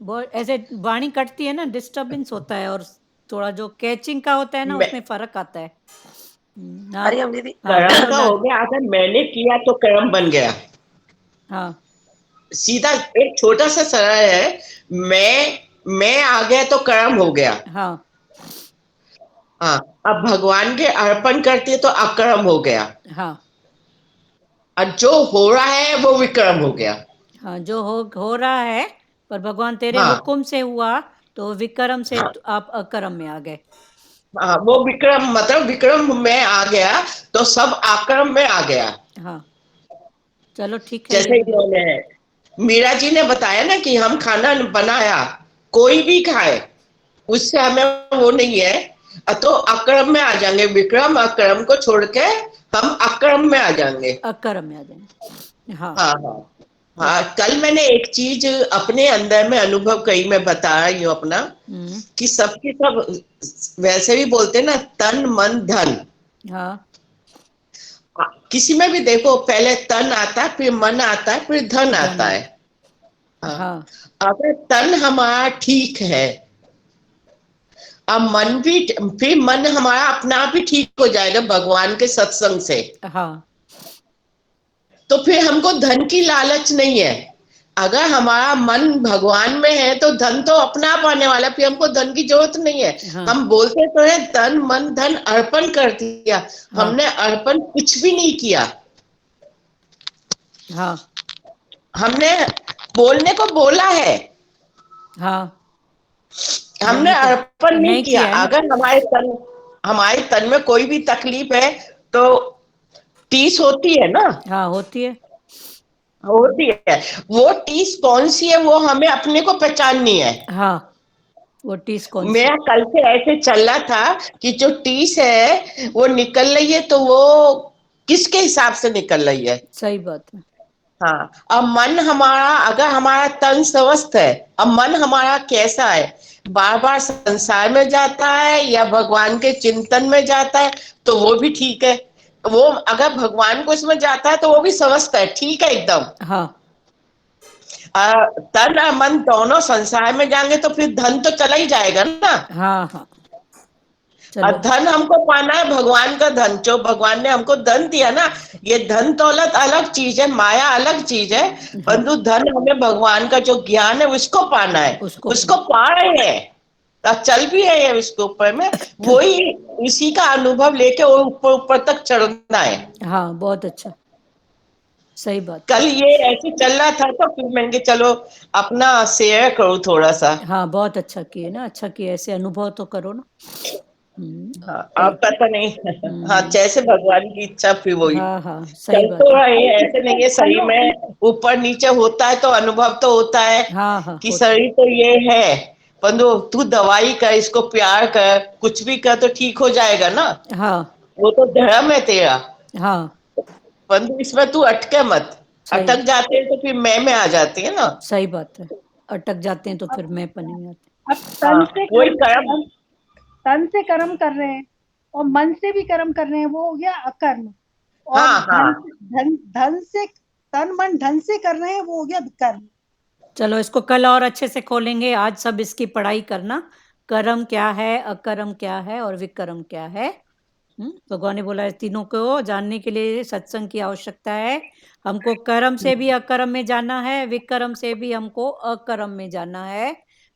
Speaker 1: बहुत ऐसे वाणी कटती है ना, डिस्टर्बेंस होता है, और थोड़ा जो कैचिंग का होता है ना उसमें फर्क आता है। हाँ
Speaker 8: हरिओम दीदी,
Speaker 1: हाँ
Speaker 11: कर्म
Speaker 1: बोलो
Speaker 11: का
Speaker 1: लाल।
Speaker 11: हो गया, अगर मैंने किया तो कर्म बन गया।
Speaker 1: हाँ
Speaker 11: सीधा एक छोटा सा सरल है, मैं आ गया तो कर्म हो गया।
Speaker 1: हाँ
Speaker 11: हाँ, अब भगवान के अर्पण करते तो अकर्म हो गया,
Speaker 1: हाँ
Speaker 11: और जो हो रहा है वो विक्रम हो गया।
Speaker 1: हाँ, जो हो रहा है, पर भगवान तेरे
Speaker 11: हाँ
Speaker 1: हुक्म से हुआ तो विक्रम से
Speaker 11: हाँ
Speaker 1: आप अकर्म में आ गए।
Speaker 11: हाँ, वो विक्रम मतलब विक्रम में आ गया तो सब आक्रम में आ गया।
Speaker 1: हाँ चलो ठीक है, ये
Speaker 11: जैसे इन्होंने मीरा जी ने बताया ना कि हम खाना बनाया, कोई भी खाए उससे हमें वो नहीं है, तो अक्रम में आ जाएंगे, विक्रम अक्रम को छोड़ के हम अक्रम में आ जाएंगे।
Speaker 1: अकर्म में आ जाएंगे। हाँ
Speaker 11: हाँ हाँ हाँ, कल मैंने एक चीज अपने अंदर में अनुभव कही, मैं बता रही हूँ अपना, कि सबके सब वैसे भी बोलते हैं ना, तन मन धन।
Speaker 1: हाँ
Speaker 11: किसी में भी देखो, पहले तन आता है, फिर मन आता है, फिर धन आता है। हाँ,
Speaker 1: हाँ
Speaker 11: अगर तन हमारा ठीक है, अब मन भी, फिर मन हमारा अपना आप ही ठीक हो जाएगा भगवान के सत्संग से।
Speaker 1: हाँ
Speaker 11: तो फिर हमको धन की लालच नहीं है। अगर हमारा मन भगवान में है तो धन तो अपना आप आने वाला, फिर हमको धन की जरूरत नहीं है।
Speaker 1: हाँ
Speaker 11: हम बोलते तो है तन मन धन अर्पण कर दिया,
Speaker 1: हाँ
Speaker 11: हमने अर्पण कुछ भी नहीं किया।
Speaker 1: हाँ
Speaker 11: हमने बोलने को बोला है,
Speaker 1: हाँ
Speaker 11: हमने
Speaker 1: बोलने को
Speaker 11: अर्पण नहीं
Speaker 1: नहीं
Speaker 11: किया।
Speaker 1: किया है ना।
Speaker 11: अगर हमारे तन में कोई भी तकलीफ है तो टीस होती है ना,
Speaker 1: हाँ होती है।
Speaker 11: होती है। वो टीस कौन सी है वो हमें अपने को पहचाननी है।
Speaker 1: हाँ वो टीस कौन सी?
Speaker 11: मेरा कल से ऐसे चल रहा था कि जो टीस है वो निकल रही है, तो वो किसके हिसाब से निकल रही है।
Speaker 1: सही बात है।
Speaker 11: हाँ, अब मन हमारा, अगर हमारा तन स्वस्थ है, अब मन हमारा कैसा है, बार बार संसार में जाता है या भगवान के चिंतन में जाता है, तो वो भी ठीक है। वो अगर भगवान को इसमें जाता है तो वो भी स्वस्थ है, ठीक है एकदम।
Speaker 1: हाँ
Speaker 11: तन और मन दोनों संसार में जाएंगे तो फिर धन तो चला ही जाएगा ना।
Speaker 1: हाँ हाँ
Speaker 11: और
Speaker 1: चलो।
Speaker 11: धन हमको पाना है भगवान का धन, जो भगवान ने हमको धन दिया ना, ये धन दौलत अलग चीज है, माया अलग चीज है, परंतु धन हमें भगवान का जो ज्ञान है उसको पाना है, उसको पा रहे हैं, चल भी रहे हैं उसके ऊपर में, वही इसी का अनुभव लेके वो ऊपर ऊपर तक चढ़ना है।
Speaker 1: हाँ बहुत अच्छा, सही बात।
Speaker 11: कल ये ऐसे चल रहा था तो फिर मैंने चलो अपना शेयर करूँ थोड़ा सा।
Speaker 1: हाँ बहुत अच्छा किए ना, अच्छा किए, ऐसे अनुभव तो करो ना।
Speaker 11: हाँ, अब पता नहीं, हाँ जैसे भगवान की इच्छा फिर वही
Speaker 1: हाँ हाँ सही
Speaker 11: चल
Speaker 1: बात
Speaker 11: तो
Speaker 1: है।
Speaker 11: रहे हैं। ऐसे नहीं है, शरीर में ऊपर नीचे होता है तो अनुभव तो होता है
Speaker 1: हाँ हाँ
Speaker 11: कि
Speaker 1: होता
Speaker 11: शरीर तो ये है, परंतु तू दवाई कर, इसको प्यार कर, कुछ भी कर तो ठीक हो जाएगा ना।
Speaker 1: हाँ
Speaker 11: वो तो धर्म है तेरा,
Speaker 1: हाँ
Speaker 11: परंतु इसमें तू अटके मत। अटक जाते हैं तो फिर मैं में आ जाती है ना।
Speaker 1: सही बात है, अटक जाते हैं तो फिर मैं पने में आते।
Speaker 4: अब तन से
Speaker 11: वही कर्म,
Speaker 4: तन से कर्म कर रहे हैं और मन से भी कर्म कर रहे हैं, वो हो गया अकर्म। और
Speaker 11: हाँ हाँ
Speaker 4: धन से तन मन धन से कर रहे हैं, वो हो गया विकर्म।
Speaker 1: चलो इसको कल और अच्छे से खोलेंगे, आज सब इसकी पढ़ाई करना, कर्म क्या है, अकर्म क्या है और विकर्म क्या है। भगवान ने बोला है तीनों को जानने के लिए सत्संग की आवश्यकता है। हमको कर्म से भी अकर्म में जाना है, विकर्म से भी हमको अकर्म में जाना है।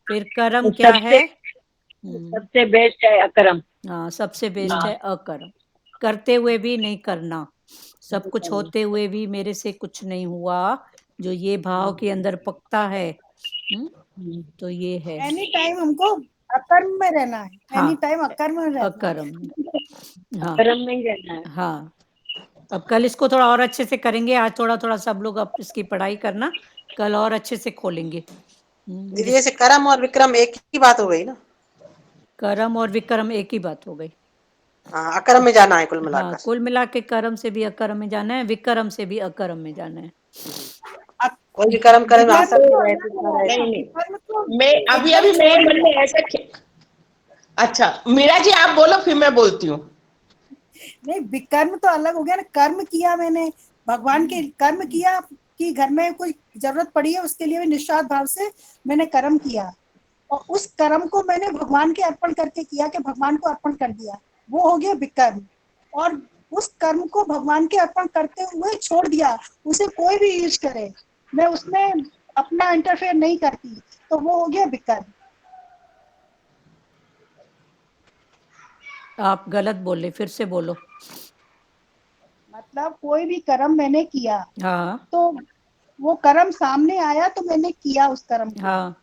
Speaker 1: फिर कर्म क्या है?
Speaker 5: सबसे बेस्ट है अकर्म।
Speaker 1: हाँ सबसे बेस्ट है अकर्म, करते हुए भी नहीं करना, सब कुछ होते हुए भी मेरे से कुछ नहीं हुआ, जो ये भाव के अंदर पकता है। तो ये है
Speaker 4: एनी टाइम हमको अकर्म में रहना है।
Speaker 1: हाँ,
Speaker 4: एनी टाइम अकर्म में रहना है।
Speaker 1: अकर्म। हाँ
Speaker 5: कर्म में ही रहना है।
Speaker 1: हाँ अब कल इसको थोड़ा और अच्छे से करेंगे, आज थोड़ा थोड़ा सब लोग अब इसकी पढ़ाई करना, कल और अच्छे से खोलेंगे।
Speaker 8: दीदी जैसे कर्म और विक्रम एक ही बात हो गई ना?
Speaker 1: कर्म और विक्रम एक ही बात हो गई।
Speaker 8: हाँ, अकर्म में जाना है कुल
Speaker 1: हाँ,
Speaker 8: मिलाकर।
Speaker 1: कुल मिला के कर्म से भी अकर्म में जाना है, विक्रम से भी अकर्म में जाना है।
Speaker 8: कोई भी कर्म करे
Speaker 3: विक्रम
Speaker 8: आसक्त
Speaker 3: तो
Speaker 8: रहे
Speaker 3: अलग
Speaker 8: तो
Speaker 3: है,
Speaker 8: रहे।
Speaker 11: नहीं
Speaker 3: कर्म तो
Speaker 11: मैं अभी
Speaker 3: एकदम
Speaker 11: मेरे
Speaker 3: छोड़
Speaker 11: मन में ऐसा अच्छा मीरा जी आप बोलो फिर मैं बोलती हूँ।
Speaker 3: नहीं, विकर्म तो अलग हो गया ना। कर्म किया मैंने, भगवान के कर्म किया कि घर में कोई जरूरत पड़ी है उसके लिए भी निस्वार्थ भाव से मैंने कर्म किया, और उस कर्म को मैंने भगवान के अर्पण करके किया कि भगवान को अर्पण कर दिया, वो हो गया विकर्म। और उस कर्म को भगवान के अर्पण करते हुए छोड़ दिया, उसे कोई भी यूज करे, मैं उसमें अपना इंटरफेयर नहीं करती, तो वो हो गया विकर्म।
Speaker 1: आप गलत बोले, फिर से बोलो।
Speaker 3: मतलब कोई भी कर्म मैंने किया,
Speaker 1: हाँ
Speaker 3: तो वो कर्म सामने आया तो मैंने किया उस कर्म को।
Speaker 1: हाँ,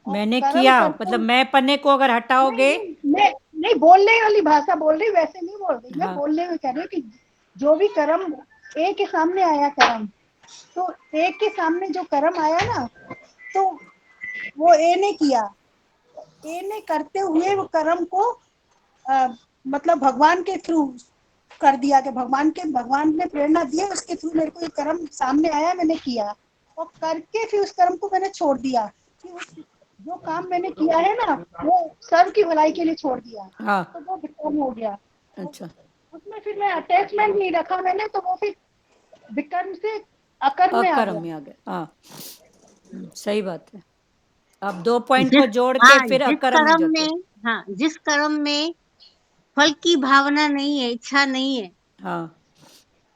Speaker 1: मैंने
Speaker 3: कर्म
Speaker 1: किया
Speaker 3: करते
Speaker 1: मतलब मैं पन्ने को अगर हटाओगे।
Speaker 3: मैं नहीं बोलने वाली भाषा बोल रही, वैसे नहीं बोल रही मैं।
Speaker 1: हाँ।
Speaker 3: बोलने में कह रही हूँ कि जो भी कर्म एक के सामने आया कर्म, तो एक के सामने जो कर्म आया ना, तो वो ए ने किया, ए ने करते हुए वो कर्म को मतलब भगवान के थ्रू कर दिया कि भगवान ने प्रेरणा दी है, उसके थ्रू मेरे को ये कर्म सामने आया, मैंने किया, और करके फिर उस कर्म को मैंने छोड़ दिया कि उस जो काम मैंने किया है ना वो सर्व की भलाई के लिए छोड़ दिया।
Speaker 1: हाँ।
Speaker 3: तो वो विक्रम हो गया।
Speaker 1: अच्छा,
Speaker 3: उसमें फिर मैं अटैचमेंट नहीं रखा मैंने, तो वो फिर विक्रम से अकर्म में आ
Speaker 1: अकर्म
Speaker 3: गया।
Speaker 1: में आ गया। हाँ, सही बात है। अब 2 पॉइंट को
Speaker 6: जिस
Speaker 1: जोड़ के
Speaker 6: हाँ
Speaker 1: फिर
Speaker 6: जिस
Speaker 1: अकर्म में
Speaker 6: कर्म
Speaker 1: जोड़ते।
Speaker 6: में हाँ जिस कर्म में फल की भावना नहीं है, इच्छा नहीं है,
Speaker 1: हाँ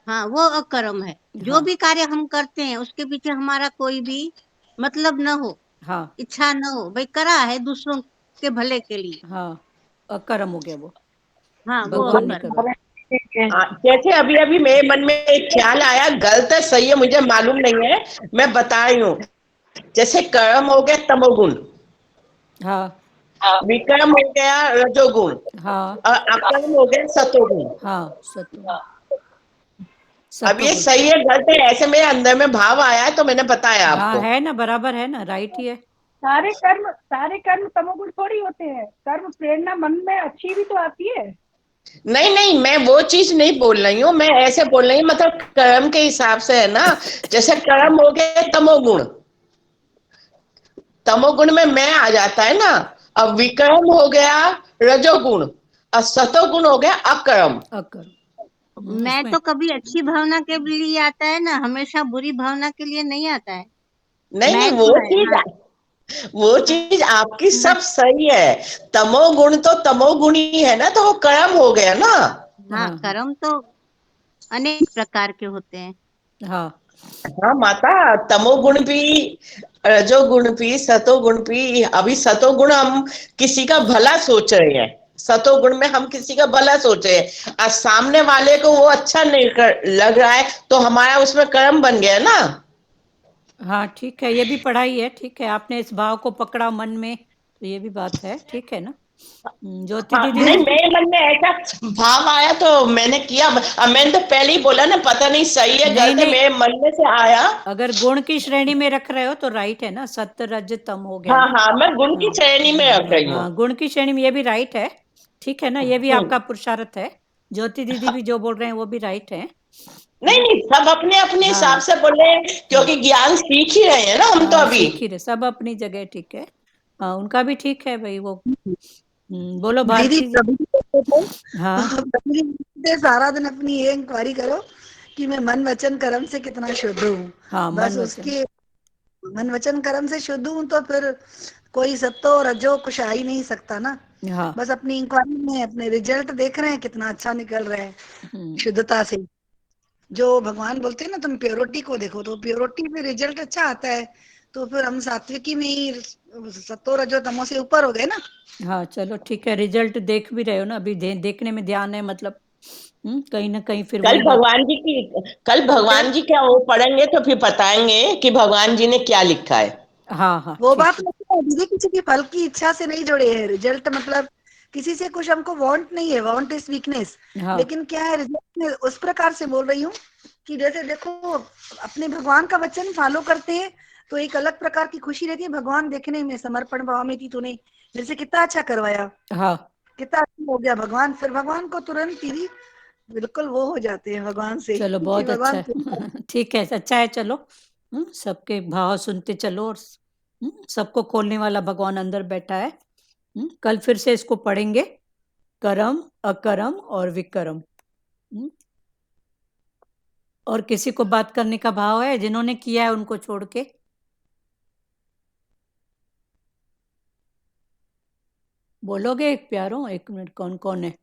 Speaker 6: हाँ वो अकर्म है। जो
Speaker 1: हाँ
Speaker 6: भी कार्य हम करते हैं उसके पीछे हमारा कोई भी मतलब न हो,
Speaker 1: हाँ
Speaker 6: इच्छा न हो, भाई करा है दूसरों के भले के लिए,
Speaker 1: हाँ, अकर्म हो गया वो,
Speaker 6: हाँ वो
Speaker 1: भगवान ने
Speaker 6: अकर्म।
Speaker 1: करवा।
Speaker 11: जैसे अभी मेरे मन में एक ख्याल आया, गलत है सही है मुझे मालूम नहीं है, मैं बता रही हूँ। जैसे कर्म हो गया तमोगुण,
Speaker 1: हाँ
Speaker 11: विक्रम हो गया रजोगुण,
Speaker 1: हाँ
Speaker 11: और अकर्म हो गया सतोगुण।
Speaker 1: हाँ, सतो
Speaker 11: अब ये
Speaker 1: सतोगुण।
Speaker 11: सही है गलत है ऐसे मेरे अंदर में भाव आया है तो मैंने बताया
Speaker 1: हाँ
Speaker 11: आपको।
Speaker 1: है ना, बराबर है ना, राइट ही है।
Speaker 4: सारे कर्म तमोगुण थोड़ी होते हैं। कर्म प्रेरणा मन में अच्छी भी तो आती है।
Speaker 11: नहीं नहीं मैं वो चीज नहीं बोल रही हूँ, मैं ऐसे बोल रही हूँ मतलब कर्म के हिसाब से है ना। जैसे कर्म हो गया तमोगुण, तमोगुण में मैं आ जाता है ना। अब विक्रम हो गया रजोगुण और सतोगुण हो गया अकर्म।
Speaker 1: अकर्म।
Speaker 6: मैं तो कभी अच्छी भावना के लिए आता है ना, हमेशा बुरी भावना के लिए नहीं आता है।
Speaker 11: नहीं नहीं
Speaker 6: मैं तो है हाँ,
Speaker 11: वो चीज आपकी सब सही है। तमोगुण तो तमोगुणी है ना, तो वो कर्म हो गया ना।
Speaker 6: हाँ कर्म तो अनेक प्रकार के होते हैं।
Speaker 1: हाँ
Speaker 11: हाँ माता, तमोगुण भी रजोगुण भी सतोगुण भी। अभी सतोगुण हम किसी का भला सोच रहे हैं, सतोगुण में हम किसी का भला सोच रहे हैं और सामने वाले को वो अच्छा नहीं लग रहा है तो हमारा उसमें कर्म बन गया ना।
Speaker 1: हाँ ठीक है, ये भी पढ़ाई है। ठीक है, आपने इस भाव को पकड़ा मन में, तो ये भी बात है। ठीक है ना ज्योति
Speaker 11: हाँ,
Speaker 1: दीदी।
Speaker 11: नहीं मेरे मन में ऐसा भाव आया तो मैंने किया। मैंने तो पहले ही बोला ना, पता नहीं सही है गलत है, मेरे मन में से आया।
Speaker 1: अगर गुण की श्रेणी में रख रहे हो तो राइट है ना, सत्य रज तम हो गया
Speaker 11: हाँ
Speaker 1: ना।
Speaker 11: हाँ मैं गुण की श्रेणी में रख रही हूँ।
Speaker 1: हाँ, गुण की श्रेणी में ये भी राइट है। ठीक है ना, ये भी आपका पुरुषार्थ है। ज्योति दीदी भी जो बोल रहे हैं वो भी राइट है।
Speaker 11: नहीं नहीं सब अपने अपने हिसाब से बोले, क्योंकि ज्ञान सीख ही रहे हैं ना हम तो अभी।
Speaker 1: सीख ही रहे, सब अपनी जगह ठीक है। हाँ उनका भी ठीक है भाई। वो बोलो भारती जी। हाँ
Speaker 3: सारा दिन अपनी ये इंक्वायरी करो कि मैं मन वचन कर्म से कितना शुद्ध हूँ।
Speaker 1: हाँ,
Speaker 3: बस उसके मन वचन कर्म से शुद्ध हूँ तो फिर कोई सत्तो रजो कुछ आ ही नहीं सकता ना।
Speaker 1: हाँ
Speaker 3: बस अपनी इंक्वायरी में अपने रिजल्ट देख रहे हैं कितना अच्छा निकल रहा है शुद्धता से। जो भगवान बोलते हैं ना तुम प्योरिटी को देखो, तो प्योरिटी में रिजल्ट अच्छा आता है, तो फिर हम सात्विकी में ही सत्तो रजो तमो से ऊपर हो गए ना।
Speaker 1: हाँ चलो ठीक है, रिजल्ट देख भी रहे हो ना अभी, देखने में ध्यान है मतलब। कहीं ना कहीं फिर
Speaker 11: कल भगवान जी क्या वो पढ़ेंगे तो फिर बताएंगे कि भगवान जी ने क्या लिखा है।
Speaker 1: हाँ हाँ
Speaker 3: वो बात नहीं दीदी, किसी की फल की इच्छा से नहीं जुड़े हैं। रिजल्ट मतलब किसी से कुछ हमको वांट नहीं है, वांट इज वीकनेस।
Speaker 1: हाँ
Speaker 3: लेकिन क्या है, रिजल्ट में उस प्रकार से बोल रही हूँ कि जैसे देखो, अपने भगवान का वचन फॉलो करते हैं तो एक अलग प्रकार की खुशी रहती है। भगवान देखने में समर्पण भाव में थी तूने, जैसे कितना अच्छा करवाया,
Speaker 1: हाँ
Speaker 3: कितना अच्छा हो गया भगवान, फिर भगवान को तुरंत ही बिल्कुल वो हो जाते हैं भगवान से
Speaker 1: चलो
Speaker 3: कि
Speaker 1: बहुत अच्छा
Speaker 3: भगवान
Speaker 1: है ठीक है, अच्छा है। चलो सबके भाव सुनते चलो, और सबको खोलने वाला भगवान अंदर बैठा है। कल फिर से इसको पढ़ेंगे, कर्म, अकर्म और विकर्म। और किसी को बात करने का भाव है? जिन्होंने किया है उनको छोड़ के। बोलोगे प्यारों? एक मिनट, कौन कौन है?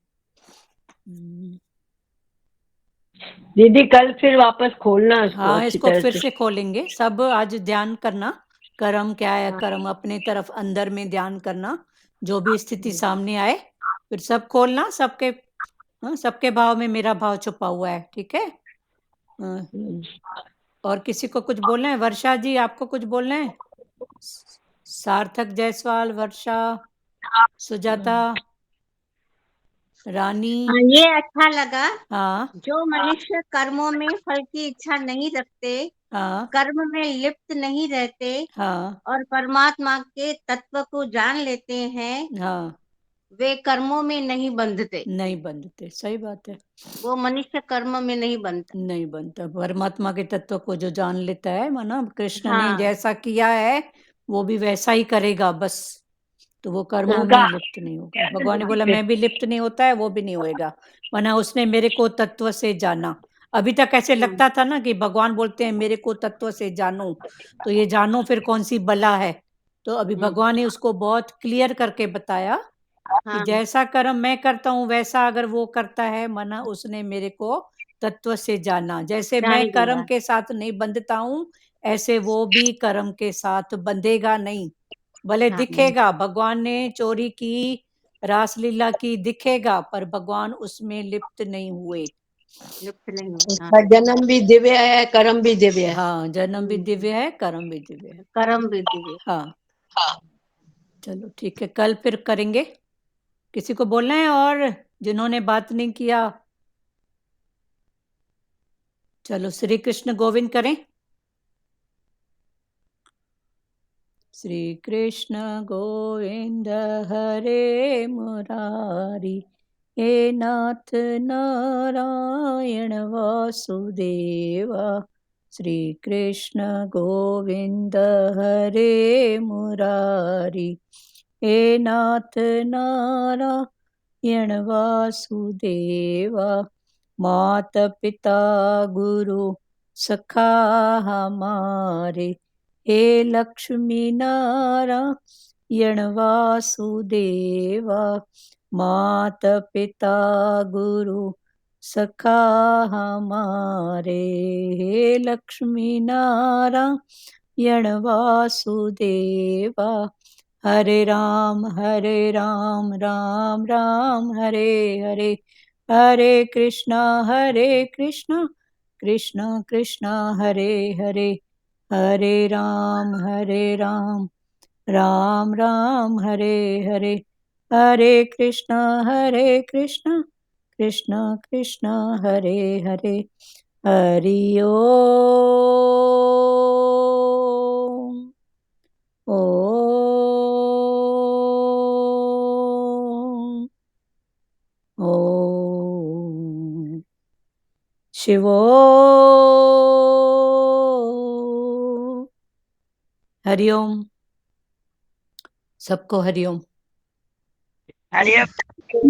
Speaker 5: दीदी कल फिर वापस खोलना इसको
Speaker 1: हाँ,
Speaker 5: अच्छी
Speaker 1: इसको
Speaker 5: तरह
Speaker 1: फिर
Speaker 5: से।
Speaker 1: से खोलेंगे। सब आज ध्यान करना, कर्म क्या है, कर्म अपने तरफ अंदर में ध्यान करना, जो भी स्थिति सामने आए फिर सब खोलना। सबके सबके भाव में मेरा भाव छुपा हुआ है, ठीक है। और किसी को कुछ बोलना है? वर्षा जी, आपको कुछ बोलना है? सार्थक जायसवाल, वर्षा, सुजाता, रानी।
Speaker 6: हाँ, ये अच्छा लगा।
Speaker 1: हाँ
Speaker 6: जो मनुष्य कर्मों में फल की इच्छा नहीं रखते,
Speaker 1: हाँ
Speaker 6: कर्म में लिप्त नहीं रहते
Speaker 1: हाँ
Speaker 6: और परमात्मा के तत्व को जान लेते हैं,
Speaker 1: हाँ,
Speaker 6: वे कर्मों में नहीं बंधते।
Speaker 1: नहीं बंधते, सही बात है।
Speaker 6: वो मनुष्य कर्म में नहीं बनता।
Speaker 1: नहीं बनता। परमात्मा के तत्व को जो जान लेता है, माना कृष्ण ने
Speaker 6: हाँ
Speaker 1: जैसा किया है वो भी वैसा ही करेगा बस, तो वो कर्मों
Speaker 5: उनका
Speaker 1: में लिप्त नहीं होगा। भगवान ने बोला मैं भी लिप्त नहीं होता है, वो भी नहीं होएगा, वरना उसने मेरे को तत्व से जाना। अभी तक ऐसे लगता था ना कि भगवान बोलते हैं मेरे को तत्व से जानो, तो ये जानो फिर कौन सी बला है। तो अभी भगवान ने उसको बहुत क्लियर करके बताया कि
Speaker 6: हाँ
Speaker 1: जैसा कर्म मैं करता हूँ वैसा अगर वो करता है, माना उसने मेरे को तत्व से जाना। जैसे
Speaker 6: जान
Speaker 1: मैं कर्म
Speaker 6: लिया।
Speaker 1: के साथ नहीं बंधता हूँ, ऐसे वो भी कर्म के साथ बंधेगा नहीं। भले
Speaker 6: हाँ
Speaker 1: दिखेगा भगवान ने चोरी की, रासलीला की, दिखेगा, पर भगवान उसमें लिप्त नहीं हुए।
Speaker 6: लिप्त नहीं हुआ।
Speaker 5: उसका जन्म भी दिव्य है, कर्म भी दिव्य है।
Speaker 1: हाँ, जन्म भी दिव्य है, कर्म भी दिव्य है।
Speaker 6: कर्म भी दिव्य।
Speaker 1: हाँ चलो ठीक है, कल फिर करेंगे। किसी को बोलना है और जिन्होंने बात नहीं किया? चलो श्री कृष्ण गोविंद करें। श्री कृष्ण गोविंद हरे मुरारी, हे नाथ नारायण वासुदेवा। श्री कृष्ण गोविंद हरे मुरारी, हे नाथ नारायण वासुदेवा। मात पिता गुरु सखा हमारे, हे लक्ष्मी नारायण वासुदेवा। मात पिता गुरु सखा हमारे, हे लक्ष्मी नारायण वासुदेवा। हरे राम राम राम हरे हरे, हरे कृष्णा कृष्ण कृष्ण हरे हरे, हरे राम राम राम हरे हरे, हरे कृष्ण कृष्ण कृष्ण हरे हरे। हरि ओम। ओम ओम शिवो। हरिओम। सबको हरिओम।
Speaker 5: हरिओम।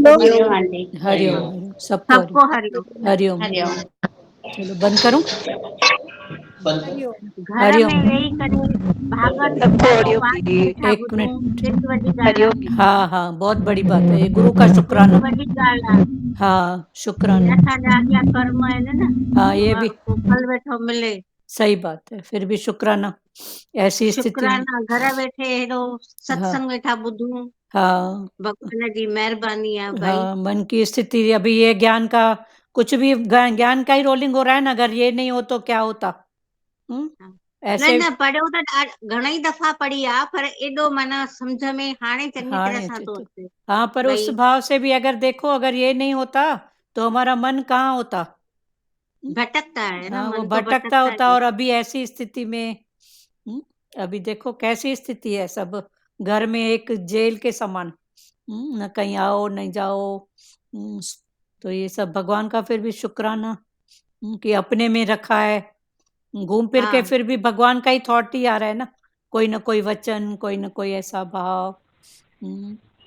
Speaker 2: हरिओम आंटी।
Speaker 1: हरिओम, सबको
Speaker 6: सबको हरिओम।
Speaker 1: हरिओम।
Speaker 2: हरिओम।
Speaker 1: चलो बंद करूं?
Speaker 6: घर
Speaker 1: हरिओम।
Speaker 6: में रही करे भागवत
Speaker 10: सबको
Speaker 6: गीता को
Speaker 10: हरिओम
Speaker 6: पाठ
Speaker 10: दीदी।
Speaker 6: बैठा
Speaker 1: एक
Speaker 6: बुधू
Speaker 1: मिनट।
Speaker 6: केतु वडी ॻाल्हि
Speaker 10: हरिओम
Speaker 6: आहे।
Speaker 1: हाँ हाँ, बहुत बड़ी बात है ये, गुरु का शुक्राना।
Speaker 6: केतु वडी ॻाल्हि आहे।
Speaker 1: हाँ शुक्राना।
Speaker 6: असांजा अॻियां कर्म आहिनि न,
Speaker 1: हाँ ये भी
Speaker 6: को फल वेठो मिले।
Speaker 1: सही बात है, फिर भी शुक्राना ऐसी स्थिति में।
Speaker 6: शुक्राना, घर वेठे हेॾो सत्संग वेठा ॿुधूं,
Speaker 1: हाँ
Speaker 6: भगवान जी महिरबानी आहे भाई।
Speaker 1: हाँ, मन की स्थिति अभी ये ज्ञान का कुछ भी ज्ञान का ही रोलिंग हो रहा है ना, अगर ये नहीं हो तो क्या होता। ऐसे
Speaker 6: न पढ़ियो त घणई दफ़ा पढ़ी आ, पर एॾो माना सम्झ में हाणे चङी तरह
Speaker 1: हाणे
Speaker 6: सां
Speaker 1: अचे
Speaker 6: थो
Speaker 1: तो।
Speaker 6: अचे
Speaker 1: हाँ, पर उस
Speaker 6: भई
Speaker 1: भाव से भी अगर देखो, अगर ये नहीं होता तो हमारा मन कहाँ होता?
Speaker 6: भटकता है ना,
Speaker 1: हाँ, वो
Speaker 6: मन तो
Speaker 1: भटकता
Speaker 6: भटकता
Speaker 1: होता,
Speaker 6: है।
Speaker 1: और अभी ऐसी स्थिति में अभी देखो कैसी स्थिति है, सब घर में एक जेल के समान, न कहीं आओ नहीं जाओ। तो ये सब भगवान का फिर भी शुक्राना कि अपने में रखा है। घूम फिर के
Speaker 6: हाँ
Speaker 1: फिर भी भगवान का ही थॉट ही आ रहा है ना, कोई ना कोई वचन, कोई ना कोई ऐसा भाव।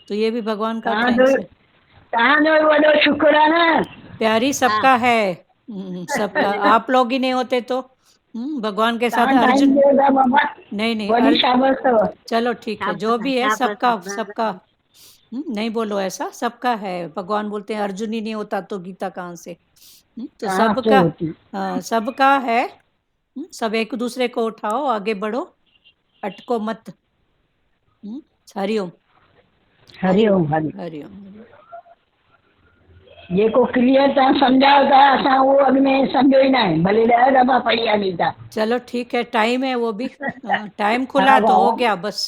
Speaker 1: तो ये भी भगवान का थैंक्स है।
Speaker 4: तव्हांजो वॾो शुक्र आहे न।
Speaker 1: प्यारी सबका है, सबका। आप लोग ही नहीं होते तो भगवान के साथ
Speaker 4: तव्हां टाइम
Speaker 1: अर्जुन,
Speaker 4: ॾियो था बाबा,
Speaker 1: नहीं
Speaker 4: वॾी शाबाश अथव।
Speaker 1: चलो ठीक है, जो भी है सबका सबका। नहीं बोलो ऐसा, सबका है। भगवान बोलते हैं अर्जुन ही नहीं होता तो गीता कहाँ से? तो
Speaker 4: कहाँ से
Speaker 1: सबका,
Speaker 4: होती?
Speaker 1: सबका है। सब एक दूसरे को उठाओ, आगे बढ़ो, अटको मत। हरिओम
Speaker 4: हरिओम हरि
Speaker 1: हरिओम।
Speaker 4: जेको क्लियर तव्हां सम्झायो था, असां उहो अॻु में सम्झो ई न आहे, भले 10 दफ़ा पढ़ी आहे गीता।
Speaker 1: चलो ठीक है, टाइम है वो भी, टाइम
Speaker 4: हा
Speaker 1: खुला तो हो
Speaker 4: बाबा,
Speaker 1: गया बस।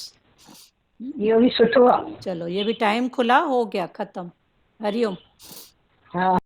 Speaker 4: इहो बि सुठो आहे।
Speaker 1: चलो ये भी टाइम खुला, हो गया, खत्म। हरिओम।
Speaker 4: हा